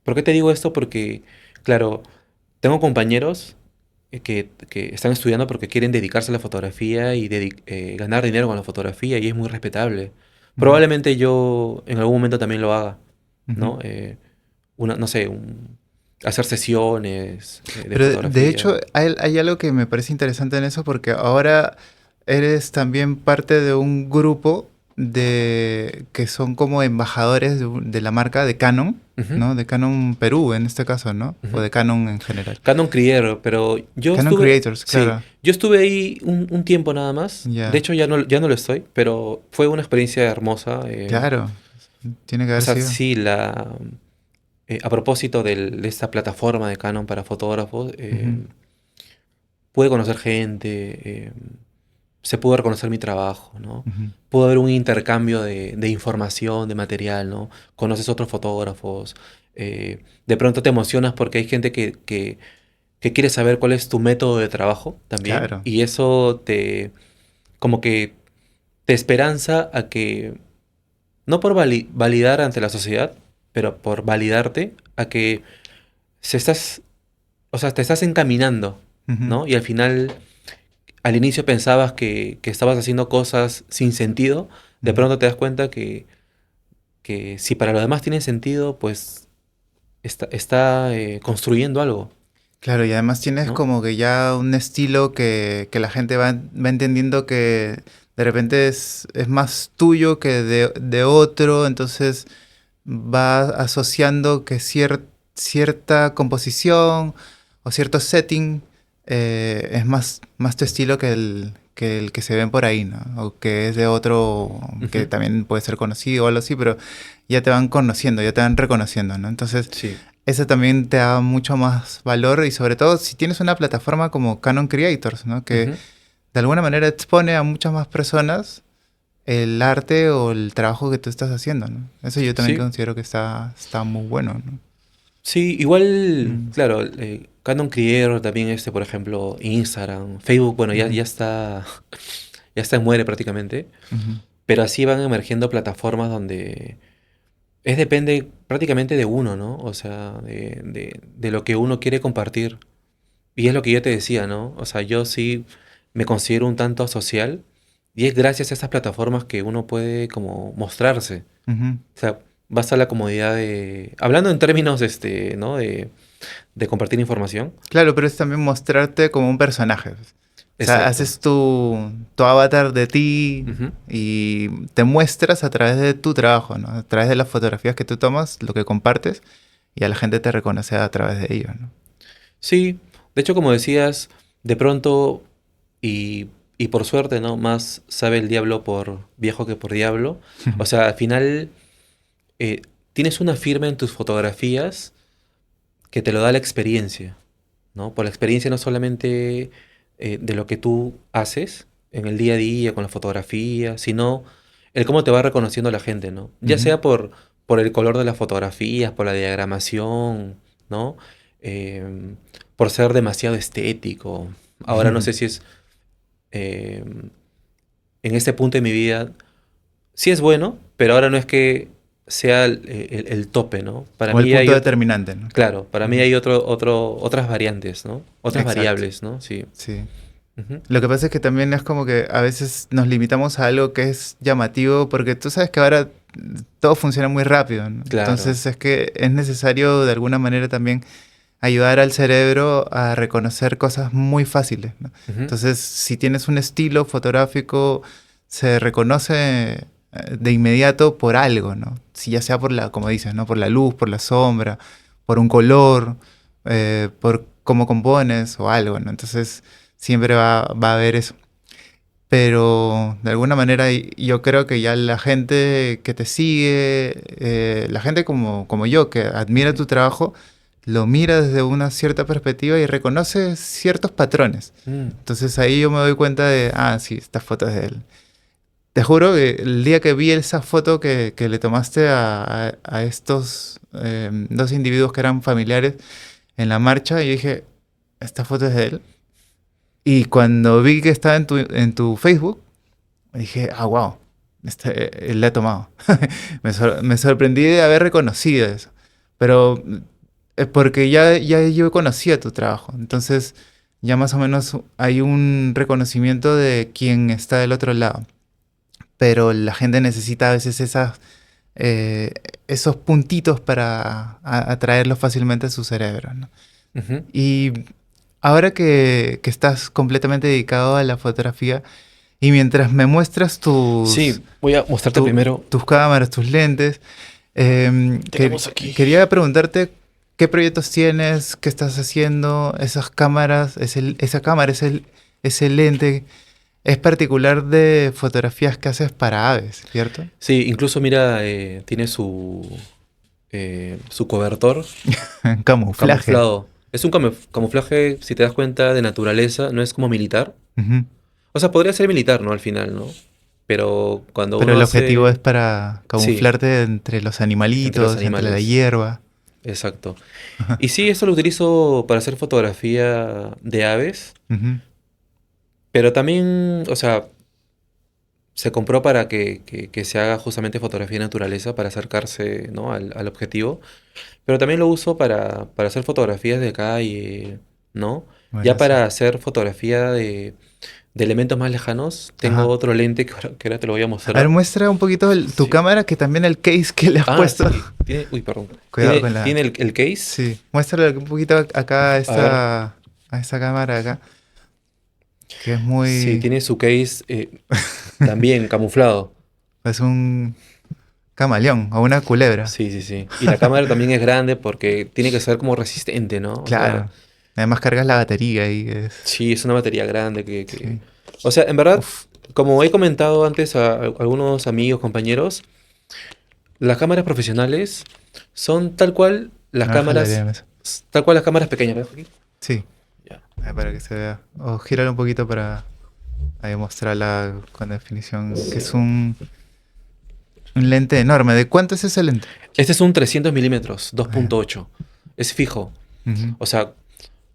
Speaker 3: ¿por qué te digo esto? Porque Claro, tengo compañeros que están estudiando porque quieren dedicarse a la fotografía y ganar dinero con la fotografía y es muy respetable.
Speaker 1: Ujú,
Speaker 3: Probablemente yo en algún momento también lo haga,
Speaker 1: ujú.
Speaker 3: ¿no? No sé, hacer sesiones de
Speaker 1: Pero de
Speaker 3: fotografía.
Speaker 1: hecho hay algo que me parece interesante en eso porque ahora eres también parte de un grupo de que son como embajadores de la marca de Canon,
Speaker 3: Ujú,
Speaker 1: ¿no? De Canon Perú en este caso, ¿no? O
Speaker 3: ujú.
Speaker 1: de Canon en general.
Speaker 3: Canon Criero, pero yo
Speaker 1: Canon
Speaker 3: estuve,
Speaker 1: Creators,
Speaker 3: sí,
Speaker 1: claro.
Speaker 3: yo estuve ahí un tiempo nada más. De
Speaker 1: Ya,
Speaker 3: hecho, ya no lo estoy, pero fue una experiencia hermosa.
Speaker 1: claro. Tiene que
Speaker 3: O
Speaker 1: haber
Speaker 3: sea,
Speaker 1: sido.
Speaker 3: sí, a propósito de esta plataforma de Canon para fotógrafos,
Speaker 1: Ujú,
Speaker 3: pude conocer gente, se pudo reconocer mi trabajo, ¿no?
Speaker 1: ujú.
Speaker 3: Pudo haber un intercambio de información, de material, ¿no? Conoces otros fotógrafos, de pronto te emocionas porque hay gente que quiere saber cuál es tu método de trabajo también,
Speaker 1: Claro.
Speaker 3: y eso como que te esperanza a que, no por validar ante la sociedad, pero por validarte a que se estás, o sea, te estás encaminando,
Speaker 1: Ujú,
Speaker 3: ¿no? Y al final, al inicio pensabas que estabas haciendo cosas sin sentido, de
Speaker 1: ujú.
Speaker 3: pronto te das cuenta que si para los demás tiene sentido, pues está construyendo algo,
Speaker 1: Claro, y además tienes
Speaker 3: ¿no?
Speaker 1: como que ya un estilo que la gente va entendiendo que de repente es más tuyo que de otro, entonces va asociando que cierta composición o cierto setting es más tu estilo que el que se ven por ahí, ¿no? O que es de otro que
Speaker 3: Ujú.
Speaker 1: también puede ser conocido o algo así, pero ya te van conociendo, ya te van reconociendo, ¿no? Entonces,
Speaker 3: Sí.
Speaker 1: eso también te da mucho más valor y sobre todo si tienes una plataforma como Canon Creators, ¿no? Que
Speaker 3: Ujú.
Speaker 1: de alguna manera expone a muchas más personas el arte o el trabajo que tú estás haciendo, ¿no? Eso yo también
Speaker 3: Sí,
Speaker 1: considero que está muy bueno, ¿no?
Speaker 3: sí, igual,
Speaker 1: Mm,
Speaker 3: claro, Canon Creator también por ejemplo, Instagram, Facebook, bueno, ya,
Speaker 1: ujú,
Speaker 3: ya está en muere prácticamente,
Speaker 1: ujú,
Speaker 3: pero así van emergiendo plataformas donde depende prácticamente de uno, ¿no? O sea, de lo que uno quiere compartir. Y es lo que yo te decía, ¿no? O sea, yo sí me considero un tanto social y es gracias a estas plataformas que uno puede como mostrarse.
Speaker 1: ujú.
Speaker 3: O sea, vas a la comodidad hablando en términos, ¿no? De compartir información.
Speaker 1: Claro, pero es también mostrarte como un personaje, pues. O sea,
Speaker 3: Exacto.
Speaker 1: haces tu avatar de ti
Speaker 3: Ujú.
Speaker 1: y te muestras a través de tu trabajo, ¿no? A través de las fotografías que tú tomas, lo que compartes, y a la gente te reconoce a través de ello, ¿no?
Speaker 3: Sí, de hecho, como decías, de pronto, y por suerte, ¿no? Más sabe el diablo por viejo que por diablo. O sea, al final eh, tienes una firma en tus fotografías que te lo da la experiencia, ¿no? Por la experiencia no solamente de lo que tú haces en el día a día con la fotografía, sino el cómo te va reconociendo la gente, ¿no? Ya
Speaker 1: Ujú,
Speaker 3: sea por el color de las fotografías, por la diagramación, ¿no? Em, por ser demasiado estético. Ahora no
Speaker 1: ujú.
Speaker 3: sé si es em, en este punto de mi vida, sí es bueno, pero ahora no es que sea el tope, ¿no? Para
Speaker 1: O el
Speaker 3: mí hay
Speaker 1: punto
Speaker 3: otro,
Speaker 1: determinante, ¿no?
Speaker 3: claro, para mí
Speaker 1: Ujú.
Speaker 3: hay otras variantes, ¿no? Otras
Speaker 1: Exacto,
Speaker 3: variables, ¿no? Sí.
Speaker 1: sí.
Speaker 3: Ujú.
Speaker 1: Lo que pasa es que también es como que a veces nos limitamos a algo que es llamativo, porque tú sabes que ahora todo funciona muy rápido, ¿no?
Speaker 3: Claro.
Speaker 1: Entonces es que es necesario de alguna manera también ayudar al cerebro a reconocer cosas muy fáciles, ¿no?
Speaker 3: Ujú.
Speaker 1: Entonces, si tienes un estilo fotográfico, se reconoce de inmediato por algo, ¿no? Si ya sea por la, como dices, ¿no? Por la luz, por la sombra, por un color, por cómo compones o algo, ¿no? Entonces, siempre va a haber eso. Pero de alguna manera yo creo que ya la gente que te sigue, la gente como yo, que admira
Speaker 3: Ujú.
Speaker 1: tu trabajo, lo mira desde una cierta perspectiva y reconoce ciertos patrones.
Speaker 3: Mm.
Speaker 1: Entonces ahí yo me doy cuenta de, ah, sí, esta foto es de él. Te juro que el día que vi esa foto que le tomaste a estos dos individuos que eran familiares en la marcha, yo dije, esta foto es de él. Y cuando vi que estaba en tu Facebook, dije, ah, wow, él le ha tomado. Me sorprendí de haber reconocido eso. Pero Porque ya yo conocía tu trabajo, entonces ya más o menos hay un reconocimiento de quién está del otro lado. Pero la gente necesita a veces eh, esos puntitos para atraerlos fácilmente a su cerebro, ¿no?
Speaker 3: Ujú.
Speaker 1: Y ahora que estás completamente dedicado a la fotografía y mientras me muestras
Speaker 3: Sí, voy a mostrarte primero.
Speaker 1: tus cámaras, tus lentes,
Speaker 3: Tenemos aquí.
Speaker 1: quería preguntarte qué proyectos tienes, qué estás haciendo, esas cámaras, esa cámara, ese lente, es particular de fotografías que haces para aves, ¿cierto?
Speaker 3: Sí, incluso mira, tiene su cobertor
Speaker 1: Camuflaje.
Speaker 3: camuflado. Es un camuflaje, si te das cuenta, de naturaleza, no es como militar.
Speaker 1: Ujú.
Speaker 3: O sea, podría ser militar, ¿no? Al final, ¿no? Pero cuando
Speaker 1: Pero
Speaker 3: uno
Speaker 1: el objetivo es
Speaker 3: hace...
Speaker 1: para
Speaker 3: Sí,
Speaker 1: camuflarte entre los
Speaker 3: entre los
Speaker 1: animalitos, entre la
Speaker 3: animales.
Speaker 1: hierba.
Speaker 3: Exacto. Y sí, esto lo utilizo para hacer fotografía de aves,
Speaker 1: Ujú.
Speaker 3: pero también, o sea, se compró para que se haga justamente fotografía de naturaleza para acercarse, ¿no? al objetivo. Pero también lo uso para hacer fotografías de calle, ¿no? Ya
Speaker 1: Bueno, sí.
Speaker 3: para hacer fotografía de elementos más lejanos, tengo
Speaker 1: Ajá.
Speaker 3: otro lente que ahora te lo voy a
Speaker 1: A ver,
Speaker 3: mostrar.
Speaker 1: muestra un poquito tu
Speaker 3: Sí.
Speaker 1: cámara, que también el case que le has
Speaker 3: Ah,
Speaker 1: puesto.
Speaker 3: sí. Tiene, uy, perdón.
Speaker 1: Cuidado con
Speaker 3: Tiene
Speaker 1: la...
Speaker 3: el case.
Speaker 1: Sí, muéstrale un poquito acá
Speaker 3: A ver.
Speaker 1: a esta cámara acá, que es
Speaker 3: Sí,
Speaker 1: muy...
Speaker 3: tiene su case también camuflado.
Speaker 1: Es un camaleón o una culebra.
Speaker 3: Sí, sí, sí. Y la cámara también es grande porque tiene que ser como resistente, ¿no? O sea,
Speaker 1: Claro. Además cargas la batería y es...
Speaker 3: sí, es una batería grande
Speaker 1: Sí.
Speaker 3: O sea, en verdad,
Speaker 1: Uf.
Speaker 3: como he comentado antes a algunos amigos, compañeros, las cámaras profesionales son tal cual las
Speaker 1: A ver, jalaría
Speaker 3: cámaras,
Speaker 1: en eso.
Speaker 3: tal cual las cámaras pequeñas. ¿Ves aquí?
Speaker 1: Sí,
Speaker 3: Ya.
Speaker 1: para que se vea. O gíralo un poquito para ahí mostrarla con definición. Que es un lente enorme. ¿De cuánto es ese lente?
Speaker 3: Este es un 300 milímetros,
Speaker 1: Ah, ya.
Speaker 3: 2.8. Es fijo.
Speaker 1: Ujú.
Speaker 3: O sea,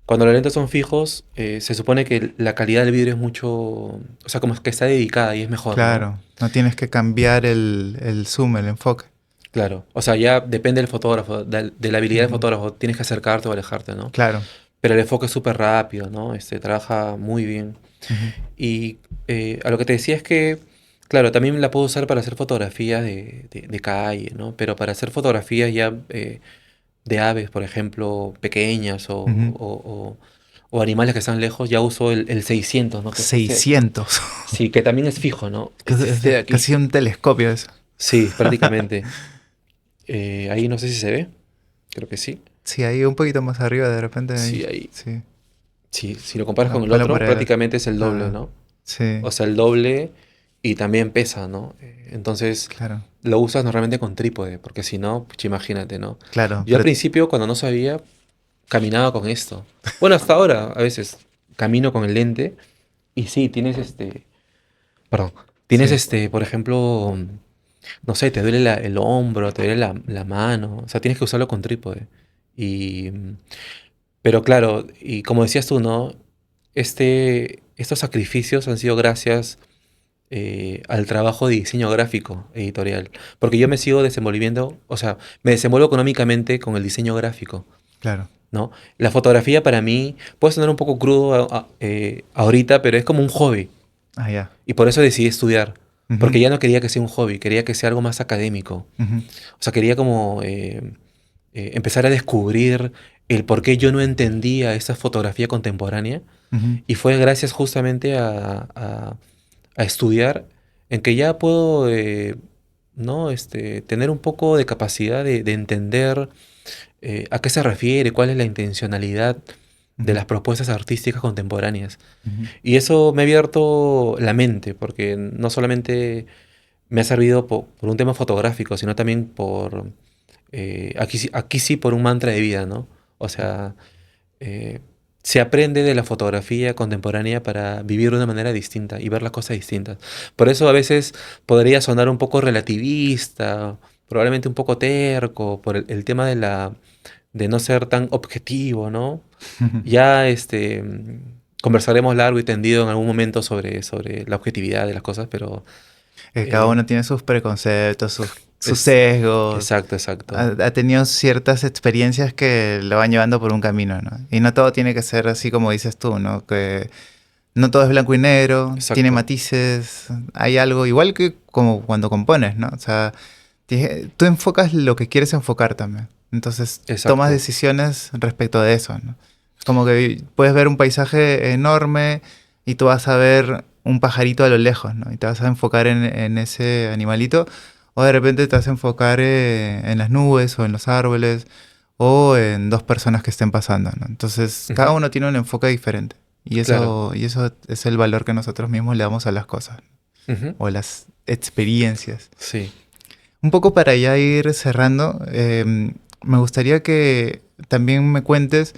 Speaker 3: cuando los lentes son fijos, se supone que la calidad del vidrio es mucho, o sea, como que está dedicada y es mejor, ¿no?
Speaker 1: Claro, no tienes que cambiar el zoom, el enfoque.
Speaker 3: Claro. O sea, ya depende del fotógrafo, de la habilidad del
Speaker 1: Ujú.
Speaker 3: fotógrafo. Tienes que acercarte o alejarte, ¿no?
Speaker 1: Claro.
Speaker 3: Pero el enfoque es súper rápido, ¿no? Trabaja muy bien.
Speaker 1: Ujú.
Speaker 3: Y a lo que te decía es que, claro, también la puedo usar para hacer fotografías de calle, ¿no? Pero para hacer fotografías ya de aves, por ejemplo, pequeñas
Speaker 1: Ujú.
Speaker 3: o animales que están lejos, ya uso el 600, ¿no? Que es este,
Speaker 1: 600.
Speaker 3: sí, que también es fijo, ¿no?
Speaker 1: Es
Speaker 3: Es este de aquí.
Speaker 1: casi un telescopio eso.
Speaker 3: Sí, prácticamente. Ahí no sé si se ve. Creo que sí.
Speaker 1: Sí, ahí un poquito más arriba de repente ahí.
Speaker 3: Sí, ahí.
Speaker 1: Sí.
Speaker 3: Sí, si lo comparas
Speaker 1: No,
Speaker 3: con el
Speaker 1: ponlo
Speaker 3: otro,
Speaker 1: por ahí.
Speaker 3: prácticamente es el doble,
Speaker 1: Ah,
Speaker 3: ¿no?
Speaker 1: sí,
Speaker 3: O sea, el doble y también pesa, ¿no? Entonces
Speaker 1: claro.
Speaker 3: lo usas normalmente con trípode, porque si no, pues imagínate, ¿no?
Speaker 1: Claro,
Speaker 3: Yo al
Speaker 1: pero...
Speaker 3: principio, cuando no sabía, caminaba con esto. Bueno, hasta ahora, a veces camino con el lente y sí, tienes perdón, tienes
Speaker 1: Sí.
Speaker 3: por ejemplo, no sé, te duele el hombro, te duele la mano, o sea, tienes que usarlo con trípode. Y, pero claro, y como decías tú, ¿no? Estos sacrificios han sido gracias al trabajo de diseño gráfico editorial. Porque yo me sigo desenvolviendo, o sea, me desenvuelvo económicamente con el diseño gráfico,
Speaker 1: Claro.
Speaker 3: ¿no? La fotografía para mí puede sonar un poco crudo ahorita, pero es como un hobby.
Speaker 1: Ah, ya.
Speaker 3: Y por eso decidí estudiar. Porque
Speaker 1: Ujú.
Speaker 3: ya no quería que sea un hobby, quería que sea algo más académico.
Speaker 1: Ujú.
Speaker 3: O sea, quería como empezar a descubrir el por qué yo no entendía esa fotografía contemporánea.
Speaker 1: Ujú.
Speaker 3: Y fue gracias justamente a estudiar en que ya puedo ¿no? Tener un poco de capacidad de entender a qué se refiere, cuál es la intencionalidad de
Speaker 1: Ujú.
Speaker 3: las propuestas artísticas contemporáneas.
Speaker 1: Ujú.
Speaker 3: Y eso me ha abierto la mente, porque no solamente me ha servido por un tema fotográfico, sino también aquí sí por un mantra de vida, ¿no? O sea, eh, se aprende de la fotografía contemporánea para vivir de una manera distinta y ver las cosas distintas. Por eso a veces podría sonar un poco relativista, probablemente un poco terco, por el tema de no ser tan objetivo, ¿no?
Speaker 1: Ujú.
Speaker 3: Ya conversaremos largo y tendido en algún momento sobre la objetividad de las cosas, pero
Speaker 1: Cada
Speaker 3: Eh,
Speaker 1: uno tiene sus preconceptos, sus
Speaker 3: es,
Speaker 1: sesgos.
Speaker 3: exacto, exacto.
Speaker 1: Ha tenido ciertas experiencias que lo van llevando por un camino, ¿no? Y no todo tiene que ser así como dices tú, ¿no? Que no todo es blanco y negro, tiene
Speaker 3: Exacto,
Speaker 1: matices, hay algo, igual que como cuando compones, ¿no? O sea, tú enfocas lo que quieres enfocar también. Entonces, tomas
Speaker 3: exacto.
Speaker 1: decisiones respecto de eso, ¿no? Es como que puedes ver un paisaje enorme y tú vas a ver un pajarito a lo lejos, ¿no? Y te vas a enfocar en ese animalito, o de repente te vas a enfocar en las nubes o en los árboles o en dos personas que estén pasando, ¿no? Entonces, cada
Speaker 3: Ujú,
Speaker 1: uno tiene un enfoque diferente.
Speaker 3: claro.
Speaker 1: Y eso es el valor que nosotros mismos le damos a las cosas
Speaker 3: Ujú,
Speaker 1: o las experiencias.
Speaker 3: sí.
Speaker 1: Un poco para ya ir cerrando, me gustaría que también me cuentes,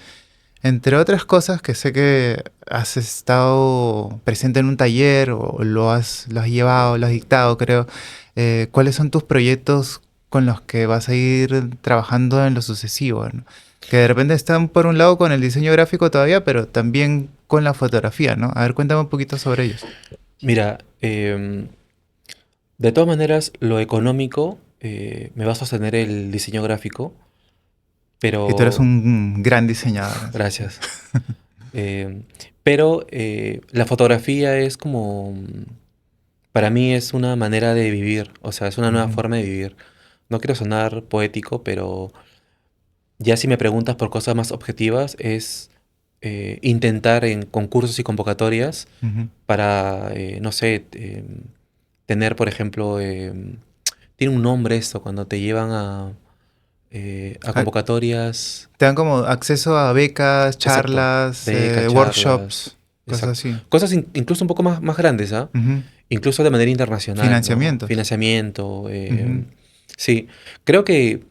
Speaker 1: entre otras cosas que sé que has estado presente en un taller o lo has llevado, lo has dictado, creo, ¿cuáles son tus proyectos con los que vas a ir trabajando en lo sucesivo, ¿no? Que de repente están por un lado con el diseño gráfico todavía, pero también con la fotografía, ¿no? A ver, cuéntame un poquito sobre ellos.
Speaker 3: Mira, de todas maneras, lo económico me va a sostener el diseño gráfico,
Speaker 1: Y tú eres
Speaker 3: pero
Speaker 1: un gran diseñador, así que...
Speaker 3: gracias. Eh, pero la fotografía es como, para mí es una manera de vivir, o sea, es una nueva
Speaker 1: Ujú,
Speaker 3: forma de vivir. No quiero sonar poético, pero ya si me preguntas por cosas más objetivas, es intentar en concursos y convocatorias
Speaker 1: ujú.
Speaker 3: para, no sé, tener, por ejemplo, tiene un nombre esto, cuando te llevan a
Speaker 1: Ah,
Speaker 3: convocatorias,
Speaker 1: te dan como acceso a becas,
Speaker 3: exacto,
Speaker 1: charlas,
Speaker 3: becas, charlas,
Speaker 1: workshops, cosas
Speaker 3: exacto.
Speaker 1: así.
Speaker 3: Cosas incluso un poco más grandes, ¿ah?
Speaker 1: Ujú.
Speaker 3: Incluso de manera internacional, ¿no?
Speaker 1: Financiamientos.
Speaker 3: Financiamiento.
Speaker 1: Ujú.
Speaker 3: Sí, creo que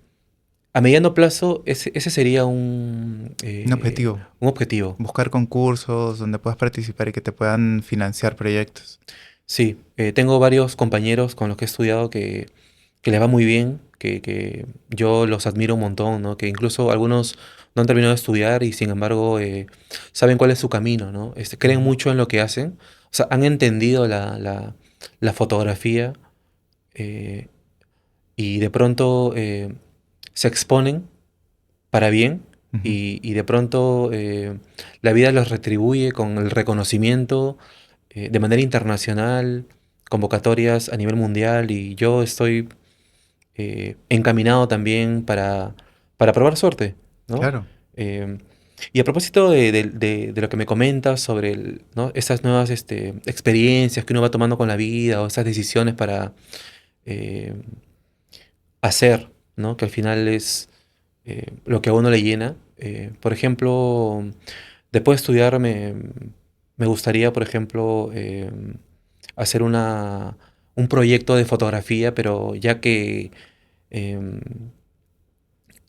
Speaker 3: a mediano plazo ese sería
Speaker 1: Un objetivo.
Speaker 3: un objetivo.
Speaker 1: Buscar concursos donde puedas participar y que te puedan financiar proyectos.
Speaker 3: Sí, tengo varios compañeros con los que he estudiado que les va muy bien, que yo los admiro un montón, ¿no? Que incluso algunos no han terminado de estudiar y sin embargo saben cuál es su camino, ¿no? Creen
Speaker 1: Ujú.
Speaker 3: mucho en lo que hacen, o sea, han entendido la fotografía eh, y de pronto se exponen para bien
Speaker 1: Ujú.
Speaker 3: y de pronto la vida los retribuye con el reconocimiento de manera internacional, convocatorias a nivel mundial y yo estoy encaminado también para probar suerte, ¿no?
Speaker 1: Claro.
Speaker 3: Eh, y a propósito de lo que me comentas sobre ¿no? Esas nuevas experiencias que uno va tomando con la vida o esas decisiones para eh, hacer, ¿no? Que al final es lo que a uno le llena. Por ejemplo, después de estudiar me gustaría, por ejemplo, hacer un proyecto de fotografía, pero ya em,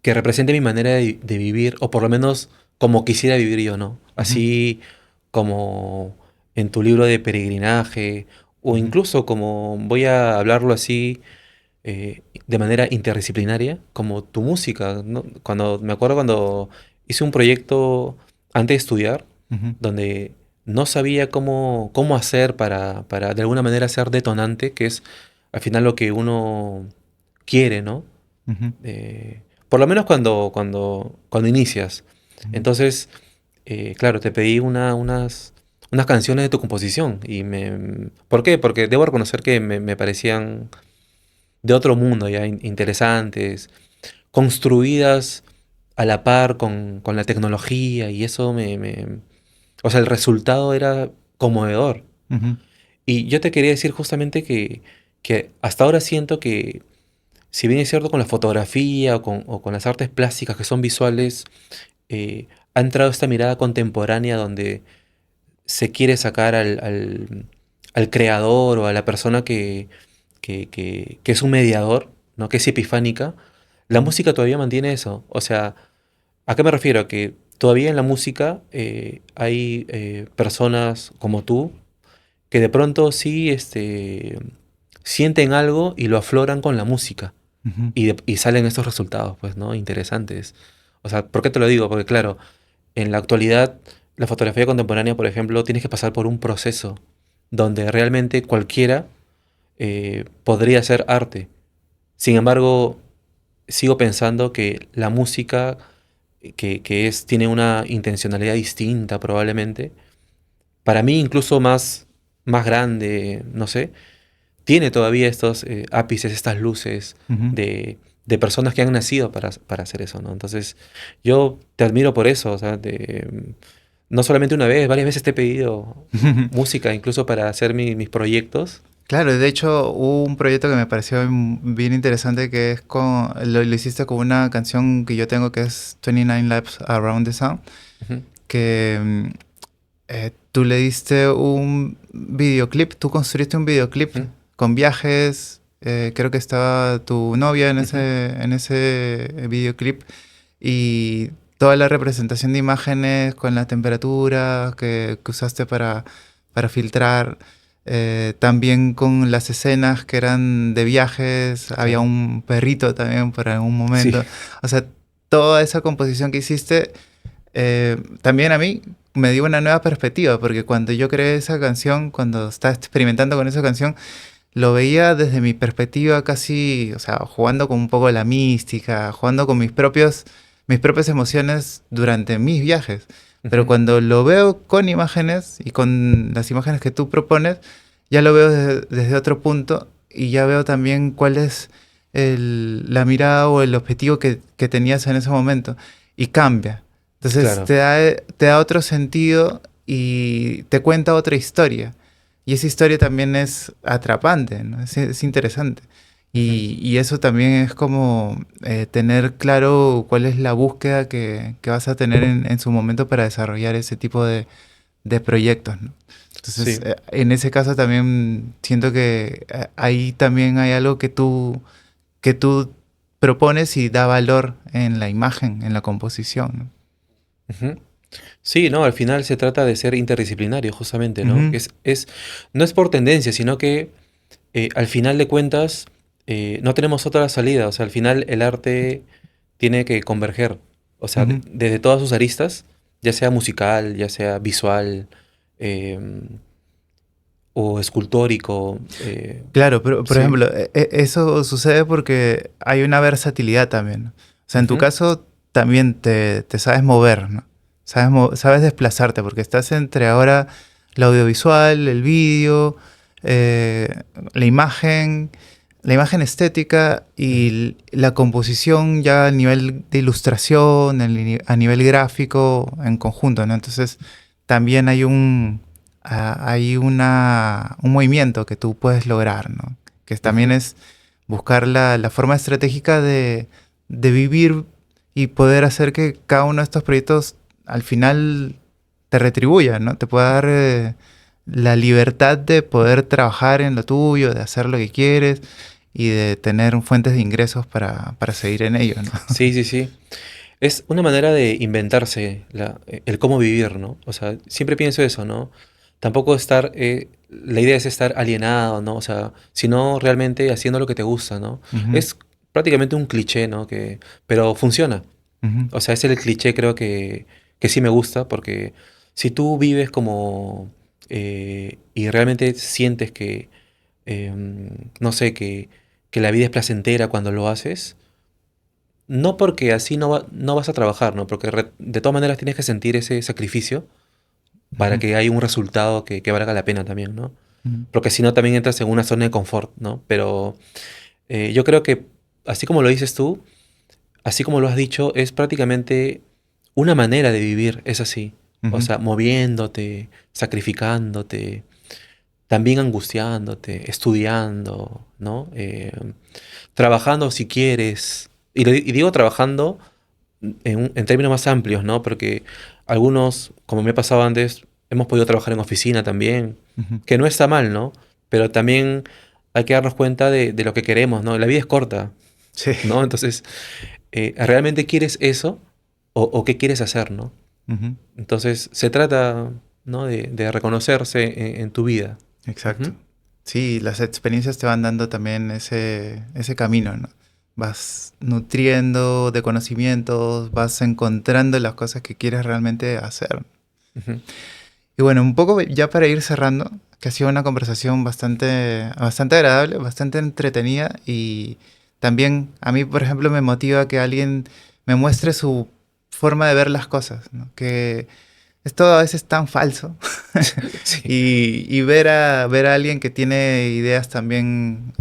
Speaker 3: que represente mi manera de vivir, o por lo menos como quisiera vivir yo, ¿no?
Speaker 1: Ujú.
Speaker 3: Así como en tu libro de peregrinaje, o
Speaker 1: Ujú.
Speaker 3: incluso como voy a hablarlo así de manera interdisciplinaria, como tu música, ¿no? Me acuerdo cuando hice un proyecto antes de estudiar,
Speaker 1: Ujú.
Speaker 3: donde no sabía cómo hacer para de alguna manera ser detonante, que es al final lo que uno quiere, ¿no?
Speaker 1: Ujú.
Speaker 3: Por lo menos cuando inicias.
Speaker 1: Ujú.
Speaker 3: Entonces, claro, te pedí unas canciones de tu composición. ¿Por qué? Porque debo reconocer que me parecían de otro mundo, ya interesantes, construidas a la par con la tecnología y eso o sea, el resultado era conmovedor.
Speaker 1: Ujú.
Speaker 3: Y yo te quería decir justamente que hasta ahora siento que, si bien es cierto con la fotografía o con las artes plásticas que son visuales, ha entrado esta mirada contemporánea donde se quiere sacar al creador o a la persona que es un mediador, ¿no? Que es epifánica. La
Speaker 1: Ujú.
Speaker 3: música todavía mantiene eso. O sea, ¿a qué me refiero? A que todavía en la música hay personas como tú que de pronto sí sienten algo y lo afloran con la música.
Speaker 1: Ujú.
Speaker 3: Y salen estos resultados, pues, ¿no? Interesantes. O sea, ¿por qué te lo digo? Porque, claro, en la actualidad, la fotografía contemporánea, por ejemplo, tienes que pasar por un proceso donde realmente cualquiera podría ser arte. Sin embargo, sigo pensando que la música, tiene una intencionalidad distinta probablemente, para mí incluso más grande, no sé, tiene todavía estos ápices, estas luces
Speaker 1: Ujú.
Speaker 3: de personas que han nacido para hacer eso, ¿no? Entonces, yo te admiro por eso, o sea, no solamente una vez, varias veces te he pedido música, incluso para hacer mis proyectos.
Speaker 1: Claro, de hecho hubo un proyecto que me pareció bien interesante que es lo hiciste con una canción que yo tengo que es 29 Laps Around the Sun,
Speaker 3: Ujú,
Speaker 1: que tú le diste un videoclip, tú construiste un videoclip
Speaker 3: ujú,
Speaker 1: con viajes, creo que estaba tu novia
Speaker 3: ujú.
Speaker 1: en ese videoclip y toda la representación de imágenes con la temperatura que usaste para filtrar, también con las escenas que eran de viajes, había
Speaker 3: Claro.
Speaker 1: un perrito también por algún
Speaker 3: Sí.
Speaker 1: momento, o sea, toda esa composición que hiciste también a mí me dio una nueva perspectiva, porque cuando yo creé esa canción, cuando estaba experimentando con esa canción, lo veía desde mi perspectiva casi, o sea, jugando con un poco la mística, jugando con mis propias emociones durante mis viajes. Pero
Speaker 3: Ujú,
Speaker 1: cuando lo veo con imágenes y con las imágenes que tú propones, ya lo veo desde otro punto y ya veo también cuál es la mirada o el objetivo que tenías en ese momento. Y cambia. Entonces
Speaker 3: claro.
Speaker 1: te da otro sentido y te cuenta otra historia. Y esa historia también es atrapante, ¿no? Es interesante.
Speaker 3: Ujú.
Speaker 1: Y eso también es como tener claro cuál es la búsqueda que vas a tener en su momento para desarrollar ese tipo de proyectos, ¿no? Entonces,
Speaker 3: Sí.
Speaker 1: en ese caso también siento que ahí también hay algo que tú propones y da valor en la imagen, en la composición,
Speaker 3: Ujú. Sí, no, al final se trata de ser interdisciplinario, justamente,
Speaker 1: ¿no?
Speaker 3: ¿no?
Speaker 1: Ujú,
Speaker 3: No es por tendencia, sino que al final de cuentas no tenemos otra salida. O sea, al final el arte tiene que converger. O sea,
Speaker 1: ujú.
Speaker 3: desde todas sus aristas, ya sea musical, ya sea visual em, o escultórico.
Speaker 1: Claro, pero por
Speaker 3: Sí.
Speaker 1: ejemplo, eso sucede porque hay una versatilidad también, ¿no? O sea, en tu
Speaker 3: Ujú,
Speaker 1: caso también te sabes mover, ¿no? Sabes desplazarte porque estás entre ahora el audiovisual, el vídeo, eh, la imagen, la imagen estética y
Speaker 3: ujú.
Speaker 1: la composición ya a nivel de ilustración, a nivel gráfico en conjunto, ¿no? Entonces también hay un movimiento que tú puedes lograr, ¿no? Que también
Speaker 3: Ujú.
Speaker 1: es buscar la forma estratégica de vivir y poder hacer que cada uno de estos proyectos al final te retribuya, ¿no? Te pueda dar la libertad de poder trabajar en lo tuyo, de hacer lo que quieres y de tener fuentes de ingresos para seguir en ello, ¿no?
Speaker 3: Sí, sí, sí. Es una manera de inventarse el cómo vivir, ¿no? O sea, siempre pienso eso, ¿no? Tampoco la idea es estar alienado, ¿no? O sea, sino realmente haciendo lo que te gusta, ¿no?
Speaker 1: Ujú,
Speaker 3: Es prácticamente un cliché, ¿no? Pero funciona.
Speaker 1: ujú,
Speaker 3: O sea, es el cliché creo que sí me gusta porque si tú vives y realmente sientes no sé, que la vida es placentera cuando lo haces, no porque así no vas a trabajar, ¿no? Porque de todas maneras tienes que sentir ese sacrificio para
Speaker 1: ujú,
Speaker 3: que haya un resultado que valga la pena también, ¿no?
Speaker 1: ujú.
Speaker 3: Porque si no también entras en una zona de confort, ¿no? Pero yo creo que así como lo dices tú, así como lo has dicho, es prácticamente una manera de vivir, es así. O
Speaker 1: Ujú.
Speaker 3: sea, moviéndote, sacrificándote, también angustiándote, estudiando, ¿no? Trabajando si quieres. Y digo trabajando en términos más amplios, ¿no? Porque algunos, como me ha pasado antes, hemos podido trabajar en oficina también,
Speaker 1: Ujú.
Speaker 3: que no está mal, ¿no? Pero también hay que darnos cuenta de lo que queremos, ¿no? La vida es corta,
Speaker 1: Sí.
Speaker 3: ¿no? Entonces, ¿realmente quieres eso? O qué quieres hacer, ¿no?
Speaker 1: Ujú.
Speaker 3: Entonces, se trata, ¿no? De reconocerse en tu vida.
Speaker 1: Exacto.
Speaker 3: Ujú,
Speaker 1: Sí, las experiencias te van dando también ese camino, ¿no? Vas nutriendo de conocimientos, vas encontrando las cosas que quieres realmente hacer.
Speaker 3: ujú,
Speaker 1: Y bueno, un poco ya para ir cerrando, que ha sido una conversación bastante agradable, bastante entretenida y también a mí, por ejemplo, me motiva que alguien me muestre su forma de ver las cosas, ¿no? Que es todo a veces tan falso
Speaker 3: Sí.
Speaker 1: y ver a alguien que tiene ideas también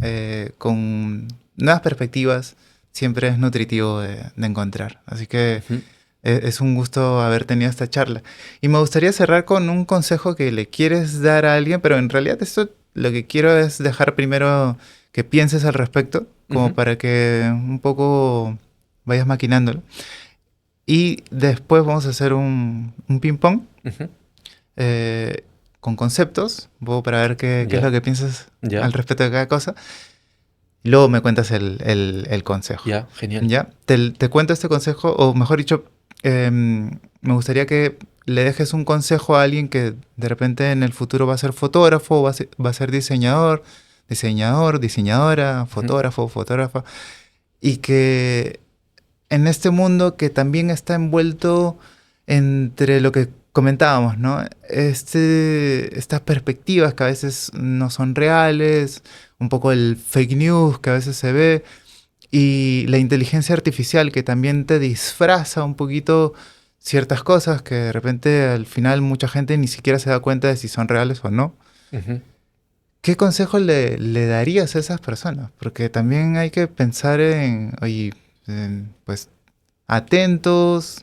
Speaker 1: con nuevas perspectivas siempre es nutritivo de encontrar. Así que
Speaker 3: Ujú.
Speaker 1: es un gusto haber tenido esta charla. Y me gustaría cerrar con un consejo que le quieres dar a alguien, pero en realidad esto lo que quiero es dejar primero que pienses al respecto, como
Speaker 3: Ujú.
Speaker 1: para que un poco vayas maquinándolo. Y después vamos a hacer un ping-pong
Speaker 3: Ujú.
Speaker 1: eh, con conceptos, un poco para ver qué es
Speaker 3: Ya,
Speaker 1: lo que piensas
Speaker 3: ya,
Speaker 1: al respecto de cada cosa. Y luego me cuentas el consejo.
Speaker 3: ya, genial.
Speaker 1: ¿Ya? Te cuento este consejo, o mejor dicho, me gustaría que le dejes un consejo a alguien que de repente en el futuro va a ser fotógrafo, va a ser diseñadora,
Speaker 3: Ujú.
Speaker 1: fotógrafo, fotógrafa, y que en este mundo que también está envuelto entre lo que comentábamos, ¿no? Estas perspectivas que a veces no son reales, un poco el fake news que a veces se ve, y la inteligencia artificial que también te disfraza un poquito ciertas cosas que de repente al final mucha gente ni siquiera se da cuenta de si son reales o no.
Speaker 3: Ujú.
Speaker 1: ¿Qué consejo le darías a esas personas? Porque también hay que pensar en, oye, pues atentos,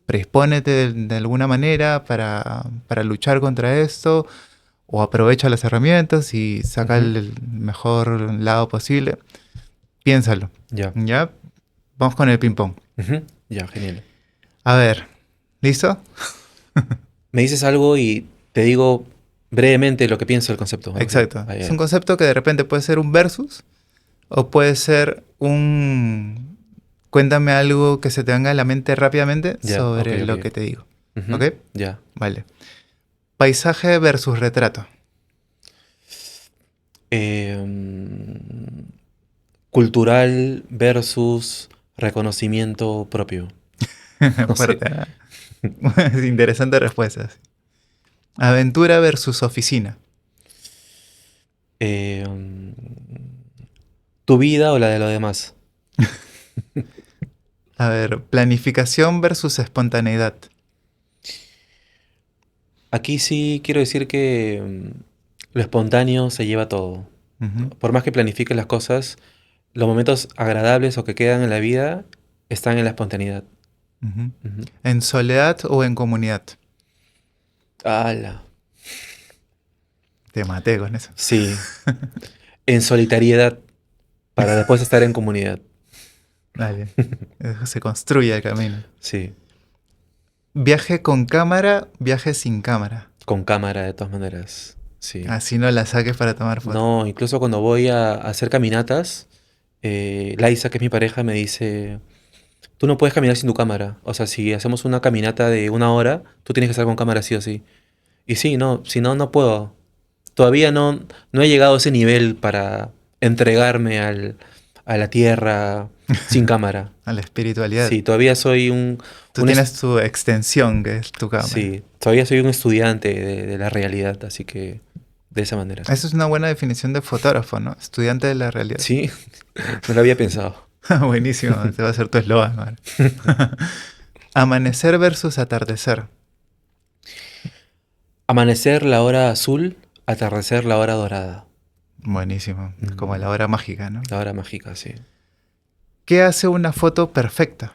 Speaker 1: predispónete de alguna manera para luchar contra esto, o aprovecha las herramientas y saca
Speaker 3: Ujú.
Speaker 1: el mejor lado posible. Piénsalo.
Speaker 3: Ya.
Speaker 1: ¿Ya? Vamos con el ping-pong.
Speaker 3: Ujú. Ya, genial.
Speaker 1: A ver, ¿listo?
Speaker 3: Me dices algo y te digo brevemente lo que pienso del concepto, algo así.
Speaker 1: Exacto.
Speaker 3: Ah,
Speaker 1: Es
Speaker 3: ya.
Speaker 1: un concepto que de repente puede ser un versus o puede ser un... Cuéntame algo que se te venga a la mente rápidamente
Speaker 3: Ya, ok,
Speaker 1: sobre lo
Speaker 3: ok.
Speaker 1: que te digo. ¿Ok?
Speaker 3: Ujú. Ya.
Speaker 1: Vale. Paisaje versus retrato.
Speaker 3: Em, cultural versus reconocimiento propio. No sé.
Speaker 1: Fuerte, ¿eh? Interesante respuesta. Sí. Aventura versus oficina.
Speaker 3: Em, ¿Tu vida o la de los demás?
Speaker 1: A ver, planificación versus espontaneidad.
Speaker 3: Aquí sí quiero decir que lo espontáneo se lleva todo.
Speaker 1: Ujú,
Speaker 3: Por más que planifiques las cosas, los momentos agradables o que quedan en la vida están en la espontaneidad.
Speaker 1: ujú.
Speaker 3: Ujú.
Speaker 1: ¿En soledad o en comunidad?
Speaker 3: ¡Hala!
Speaker 1: Te maté con eso.
Speaker 3: Sí, en solitariedad para después estar en comunidad.
Speaker 1: Dale. Se construye el camino.
Speaker 3: Sí,
Speaker 1: Viaje con cámara, viaje sin cámara.
Speaker 3: con cámara de todas maneras. Sí.
Speaker 1: Así no la saques para tomar fotos.
Speaker 3: No, incluso cuando voy a hacer caminatas, Laisa, que es mi pareja, me dice, tú no puedes caminar sin tu cámara. O sea, si hacemos una caminata de 1 hora, tú tienes que estar con cámara sí o sí. Y sí, no, si no, no puedo. Todavía no he llegado a ese nivel para entregarme a la tierra sin cámara.
Speaker 1: A la espiritualidad.
Speaker 3: Sí, todavía soy
Speaker 1: Tú
Speaker 3: un es-
Speaker 1: tienes tu extensión, que es tu cámara.
Speaker 3: sí, todavía soy un estudiante de la realidad, así que de esa manera.
Speaker 1: Eso es una buena definición de fotógrafo, ¿no? Estudiante de la realidad.
Speaker 3: Sí, no lo había pensado.
Speaker 1: Buenísimo, te va a ser tu eslogan, man. Amanecer versus atardecer.
Speaker 3: Amanecer la hora azul, atardecer la hora dorada.
Speaker 1: Buenísimo. Es como
Speaker 3: Mm,
Speaker 1: la hora mágica, ¿no?
Speaker 3: la hora mágica, sí.
Speaker 1: ¿Qué hace una foto perfecta?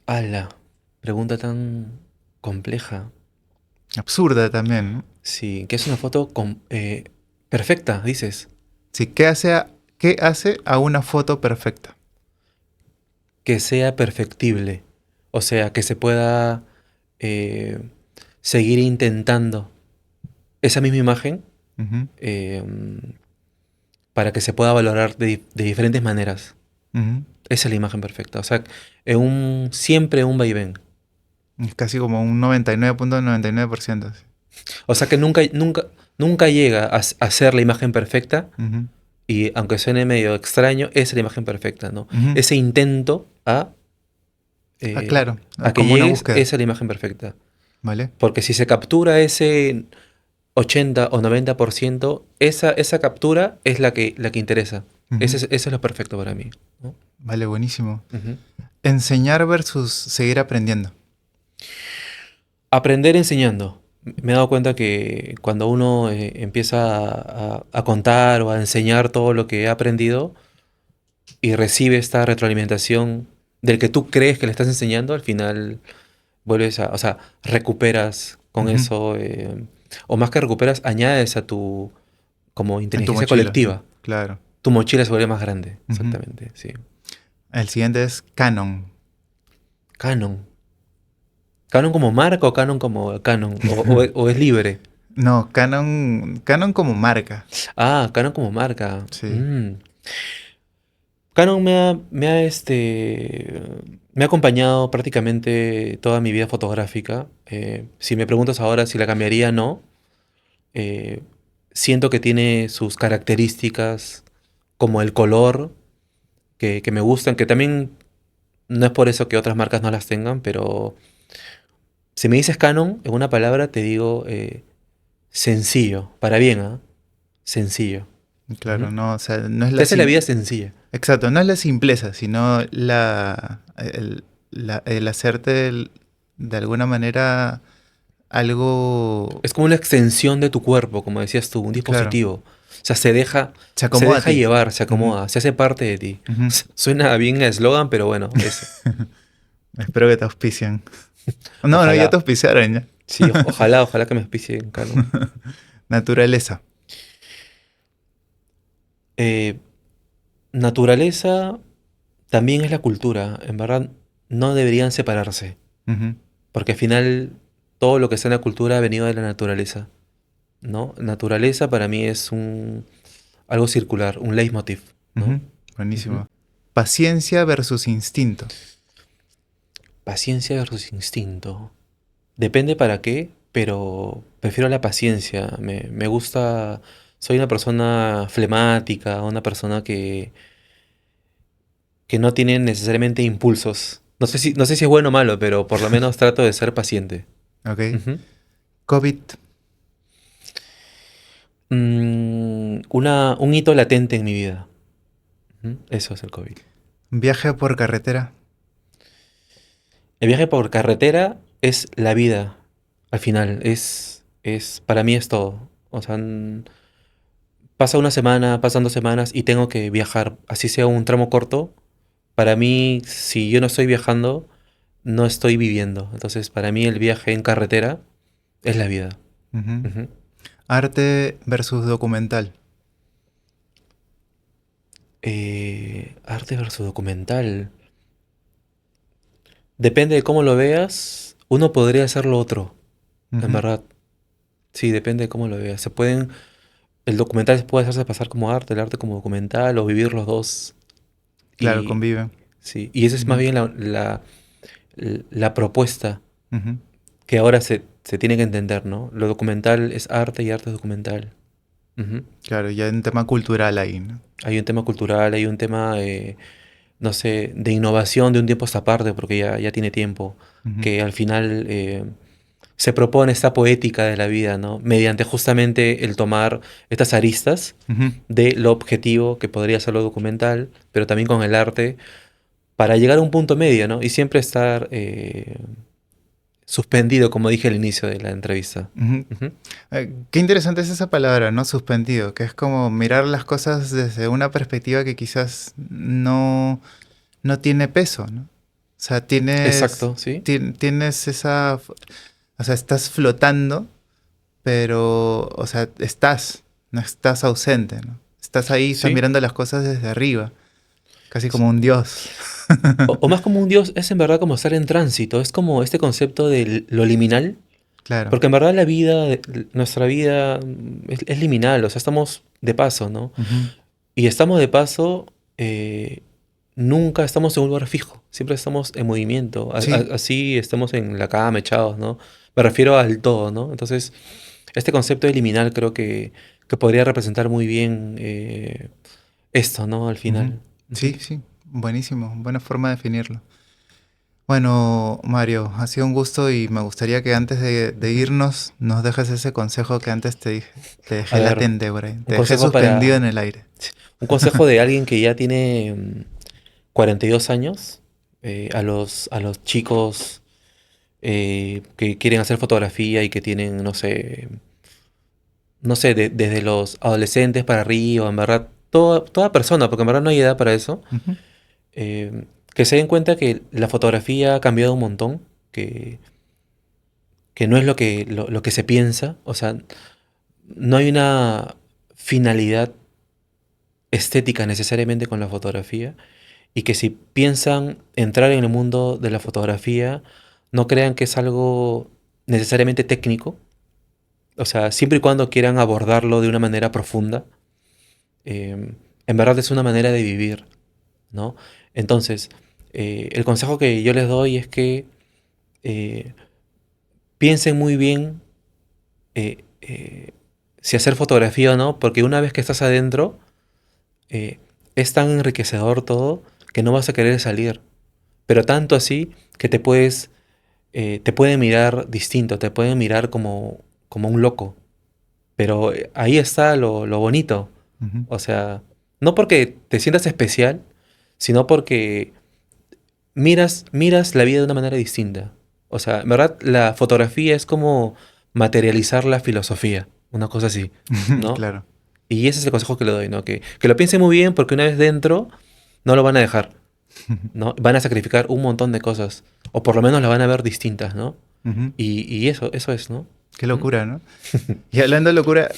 Speaker 3: ¡Hala! Pregunta tan compleja.
Speaker 1: Absurda también, ¿no?
Speaker 3: Sí, que es una foto perfecta, dices.
Speaker 1: Sí, qué hace a una foto perfecta?
Speaker 3: Que sea perfectible. O sea, que se pueda eh, seguir intentando esa misma imagen
Speaker 1: Ujú,
Speaker 3: eh, para que se pueda valorar de diferentes maneras.
Speaker 1: ujú.
Speaker 3: Esa es la imagen perfecta. O sea, siempre un vaivén.
Speaker 1: Es casi como un 99.99%. Sí.
Speaker 3: O sea que nunca llega a ser la imagen perfecta.
Speaker 1: Ujú,
Speaker 3: Y aunque suene medio extraño, esa es la imagen perfecta, ¿no?
Speaker 1: ujú.
Speaker 3: Ese intento
Speaker 1: Ah,
Speaker 3: eh,
Speaker 1: claro,
Speaker 3: a que
Speaker 1: como una
Speaker 3: llegues,
Speaker 1: búsqueda,
Speaker 3: esa es la imagen perfecta.
Speaker 1: ¿vale?
Speaker 3: Porque si se captura ese 80 o 90%, esa captura es la que interesa.
Speaker 1: Ujú.
Speaker 3: Eso es lo perfecto para mí, ¿no?
Speaker 1: Vale, buenísimo.
Speaker 3: Ujú.
Speaker 1: Enseñar versus seguir aprendiendo.
Speaker 3: Aprender enseñando. Me he dado cuenta que cuando uno empieza a contar o a enseñar todo lo que ha aprendido y recibe esta retroalimentación del que tú crees que le estás enseñando, al final vuelves o sea, recuperas con
Speaker 1: Ujú.
Speaker 3: eso, o más que recuperas, añades a tu como
Speaker 1: En tu
Speaker 3: inteligencia
Speaker 1: mochila, sí.
Speaker 3: colectiva.
Speaker 1: Claro.
Speaker 3: Tu mochila se vuelve más grande,
Speaker 1: Ujú.
Speaker 3: exactamente, sí.
Speaker 1: El siguiente es Canon.
Speaker 3: Canon. ¿Canon como marca o Canon como Canon? ¿O es libre?
Speaker 1: No, Canon como marca.
Speaker 3: Ah, Canon como marca.
Speaker 1: Sí.
Speaker 3: Canon me ha acompañado prácticamente toda mi vida fotográfica. Si me preguntas ahora si la cambiaría, no. Eh, Siento que tiene sus características, como el color, que me gustan, que también no es por eso que otras marcas no las tengan, pero si me dices Canon, en una palabra te digo sencillo, para bien, ¿ah? Sencillo.
Speaker 1: Claro,
Speaker 3: Ujú.
Speaker 1: no, o sea, no es
Speaker 3: Te
Speaker 1: la
Speaker 3: hace la vida sencilla.
Speaker 1: Exacto, no es la simpleza, sino el hacerte de alguna manera algo,
Speaker 3: Es como una extensión de tu cuerpo, como decías tú, un
Speaker 1: claro,
Speaker 3: dispositivo. O sea, se
Speaker 1: se acomoda a
Speaker 3: deja
Speaker 1: ti.
Speaker 3: llevar, se
Speaker 1: Ujú,
Speaker 3: acomoda, se hace parte de ti.
Speaker 1: ujú.
Speaker 3: Suena bien a eslogan, pero bueno, eso.
Speaker 1: Espero que te auspicien. No, no, ya te
Speaker 3: Ojalá.
Speaker 1: auspiciaron ya.
Speaker 3: Sí, ojalá que me auspicien Canon.
Speaker 1: Naturaleza.
Speaker 3: Eh, Naturaleza también es la cultura. En verdad, no deberían separarse.
Speaker 1: Ujú,
Speaker 3: Porque al final, todo lo que está en la cultura ha venido de la naturaleza, ¿no? Naturaleza para mí es algo circular, un leitmotiv, ¿no?
Speaker 1: ujú.
Speaker 3: Ujú.
Speaker 1: Buenísimo. Paciencia versus instinto.
Speaker 3: Paciencia versus instinto. Depende para qué, pero prefiero la paciencia. Me gusta, soy una persona flemática, una persona que no tiene necesariamente impulsos. No sé si es bueno o malo, pero por lo menos trato de ser paciente.
Speaker 1: ¿Ok?
Speaker 3: Ujú.
Speaker 1: COVID.
Speaker 3: Un hito latente en mi vida. Ujú. Eso es el COVID.
Speaker 1: Viaje por carretera.
Speaker 3: El viaje por carretera es la vida. Al final, para mí es todo. O sea, pasa una semana, pasan 2 semanas y tengo que viajar, así sea un tramo corto. Para mí, si yo no estoy viajando, no estoy viviendo. Entonces, para mí el viaje en carretera es la vida.
Speaker 1: Ujú.
Speaker 3: Ujú.
Speaker 1: Arte versus documental.
Speaker 3: Arte versus documental. Depende de cómo lo veas, uno podría hacer lo otro, en
Speaker 1: Ujú.
Speaker 3: verdad. Sí, depende de cómo lo veas. El documental se puede hacerse pasar como arte, el arte como documental, o vivir los dos.
Speaker 1: Claro,
Speaker 3: Y
Speaker 1: conviven.
Speaker 3: sí, y esa es más
Speaker 1: Ujú,
Speaker 3: bien la propuesta
Speaker 1: ujú.
Speaker 3: que ahora se tiene que entender, ¿no? Lo documental es arte y arte es documental. Ujú.
Speaker 1: Claro, ya un tema cultural ahí, ¿no?
Speaker 3: Hay un tema cultural, hay un tema, no sé, de innovación de un tiempo a esta parte, porque ya tiene tiempo,
Speaker 1: Ujú,
Speaker 3: que al final se propone esta poética de la vida, ¿no? Mediante justamente el tomar estas aristas
Speaker 1: ujú.
Speaker 3: de lo objetivo, que podría ser lo documental, pero también con el arte, para llegar a un punto medio, ¿no? Y siempre estar suspendido, como dije al inicio de la entrevista.
Speaker 1: Ujú.
Speaker 3: Ujú.
Speaker 1: Qué interesante es esa palabra, ¿no? Suspendido, que es como mirar las cosas desde una perspectiva que quizás no tiene peso, ¿no? O sea,
Speaker 3: Exacto, ¿sí?
Speaker 1: tienes o sea, estás flotando, pero, o sea, no estás ausente, ¿no? Estás ahí, estás
Speaker 3: Sí.
Speaker 1: mirando las cosas desde arriba, casi como un dios.
Speaker 3: O más como un Dios, es en verdad como estar en tránsito, es como este concepto de lo liminal,
Speaker 1: Claro.
Speaker 3: porque en verdad nuestra vida es liminal, o sea, estamos de paso, ¿no?
Speaker 1: Ujú.
Speaker 3: Y estamos de paso, eh, nunca estamos en un lugar fijo, siempre estamos en movimiento,
Speaker 1: Sí.
Speaker 3: así estamos en la cama echados, ¿no? Me refiero al todo, ¿no? Entonces, este concepto de liminal creo que podría representar muy bien esto, ¿no? Al
Speaker 1: Ujú.
Speaker 3: final.
Speaker 1: Sí,
Speaker 3: Ujú.
Speaker 1: sí. Buenísimo. Buena forma de definirlo. Bueno, Mario, ha sido un gusto y me gustaría que antes de irnos nos dejes ese consejo que antes te dije. Te
Speaker 3: A
Speaker 1: dejé
Speaker 3: ver,
Speaker 1: latente por ahí.
Speaker 3: un
Speaker 1: Te dejé
Speaker 3: consejo
Speaker 1: suspendido en
Speaker 3: para,
Speaker 1: el aire.
Speaker 3: un consejo de alguien que ya tiene 42 años, a los chicos que quieren hacer fotografía y que tienen, no sé, desde los adolescentes para arriba, en verdad, toda persona, porque en verdad no hay edad para eso,
Speaker 1: Ujú.
Speaker 3: que se den cuenta que la fotografía ha cambiado un montón, que, que no es lo que se piensa, o sea, no hay una finalidad estética necesariamente con la fotografía, y que si piensan entrar en el mundo de la fotografía, no crean que es algo necesariamente técnico, o sea, siempre y cuando quieran abordarlo de una manera profunda, en verdad es una manera de vivir, ¿no? Entonces, el consejo que yo les doy es que eh, piensen muy bien si hacer fotografía o no, porque una vez que estás adentro, eh, es tan enriquecedor todo que no vas a querer salir. Pero tanto así que te pueden mirar distinto, te pueden mirar como un loco. Pero ahí está lo bonito.
Speaker 1: Ujú.
Speaker 3: O sea, no porque te sientas especial, sino porque miras la vida de una manera distinta. O sea, en verdad, la fotografía es como materializar la filosofía, una cosa así, ¿no?
Speaker 1: Claro.
Speaker 3: Y ese es el consejo que le doy, ¿no? Que lo piense muy bien porque una vez dentro, no lo van a dejar, ¿no? Van a sacrificar un montón de cosas, o por lo menos las van a ver distintas, ¿no?
Speaker 1: Ujú.
Speaker 3: Y eso es, ¿no?
Speaker 1: Qué
Speaker 3: ¿Mm?
Speaker 1: locura, ¿no? Y hablando de locura,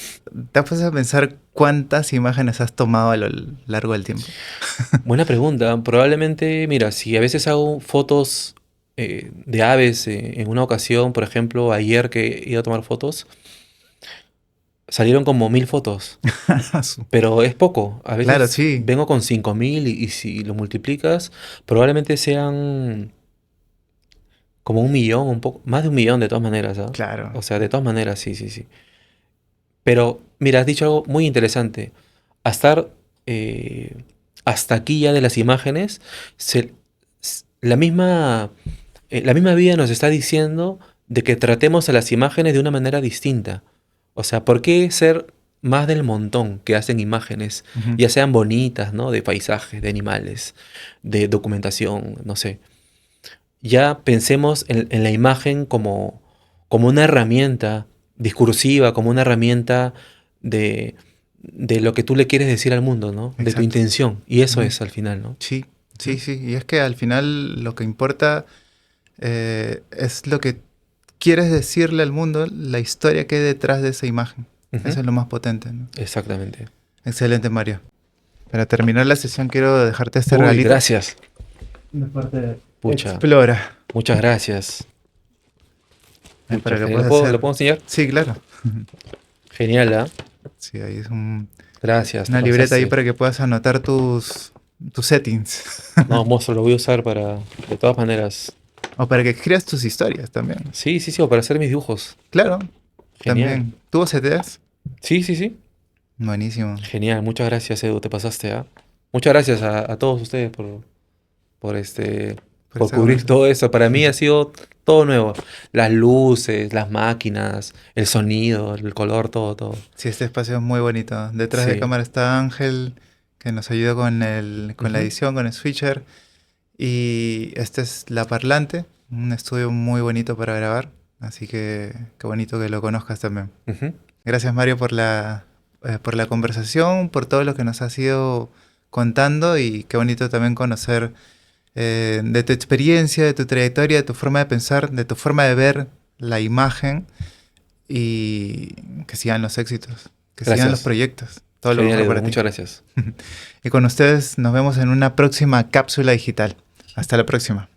Speaker 1: ¿te has puesto a pensar cuántas imágenes has tomado a lo largo del tiempo?
Speaker 3: Buena pregunta. Probablemente, mira, si a veces hago fotos de aves en una ocasión, por ejemplo, ayer que he ido a tomar fotos, salieron como 1000 fotos,
Speaker 1: Su-
Speaker 3: pero es poco. A
Speaker 1: Claro,
Speaker 3: veces
Speaker 1: sí,
Speaker 3: vengo con 5000 y si lo multiplicas, probablemente sean como 1 millón, un poco, más de 1 millón de todas maneras, ¿ah?
Speaker 1: claro.
Speaker 3: O sea, de todas maneras, sí, sí, sí. Pero, mira, has dicho algo muy interesante. A estar hasta aquí ya de las imágenes, se- la misma vida nos está diciendo de que tratemos a las imágenes de una manera distinta. O sea, ¿por qué ser más del montón que hacen imágenes,
Speaker 1: Ujú.
Speaker 3: ya sean bonitas, ¿no? De paisajes, de animales, de documentación, no sé? Ya pensemos en la imagen como una herramienta discursiva, como una herramienta de, de lo que tú le quieres decir al mundo, ¿no? De tu
Speaker 1: Exacto.
Speaker 3: intención. Y eso
Speaker 1: Ujú.
Speaker 3: es al final, ¿no?
Speaker 1: Sí, sí,
Speaker 3: Ujú.
Speaker 1: sí. Y es que al final lo que importa es lo que quieres decirle al mundo, la historia que hay detrás de esa imagen.
Speaker 3: Ujú.
Speaker 1: Eso es lo más potente, ¿no?
Speaker 3: Exactamente.
Speaker 1: Excelente, Mario. Para terminar la sesión quiero dejarte este
Speaker 3: Uy,
Speaker 1: regalito.
Speaker 3: gracias.
Speaker 1: De parte de
Speaker 3: Pucha,
Speaker 1: Explora.
Speaker 3: muchas gracias. Pucha,
Speaker 1: Para que
Speaker 3: genial.
Speaker 1: puedas hacer.
Speaker 3: Lo puedo enseñar?
Speaker 1: Sí, claro.
Speaker 3: Genial, ¿ah?
Speaker 1: Sí, ahí es
Speaker 3: Gracias, te
Speaker 1: una libreta ahí
Speaker 3: pasaste.
Speaker 1: para que puedas anotar tus settings.
Speaker 3: No, monstruo, lo voy a usar para, de todas maneras.
Speaker 1: O para que escribas tus historias también.
Speaker 3: Sí, sí, sí, o para hacer mis dibujos.
Speaker 1: Claro,
Speaker 3: Genial.
Speaker 1: también. ¿Tú CTS?
Speaker 3: Sí, sí, sí.
Speaker 1: Buenísimo.
Speaker 3: Genial, muchas gracias, Edu, te pasaste, ¿ah? Muchas gracias a todos ustedes por
Speaker 1: Por
Speaker 3: por
Speaker 1: esta
Speaker 3: cubrir
Speaker 1: conversación.
Speaker 3: todo eso. Para mí ha sido todo nuevo. Las luces, las máquinas, el sonido, el color, todo, todo.
Speaker 1: Sí, este espacio es muy bonito. Detrás de
Speaker 3: Sí.
Speaker 1: cámara está Ángel, que nos ayuda con la
Speaker 3: Ujú.
Speaker 1: edición, con el switcher. Y este es La Parlante, un estudio muy bonito para grabar. Así que qué bonito que lo conozcas también.
Speaker 3: Ujú.
Speaker 1: Gracias, Mario, por la conversación, por todo lo que nos has ido contando y qué bonito también conocer de tu experiencia, de tu trayectoria, de tu forma de pensar, de tu forma de ver la imagen y que sigan los éxitos, que sigan los
Speaker 3: Gracias.
Speaker 1: proyectos, todo lo
Speaker 3: Genial,
Speaker 1: mejor
Speaker 3: Edu,
Speaker 1: para ti.
Speaker 3: muchas gracias.
Speaker 1: Y con ustedes nos vemos en una próxima cápsula digital. Hasta la próxima.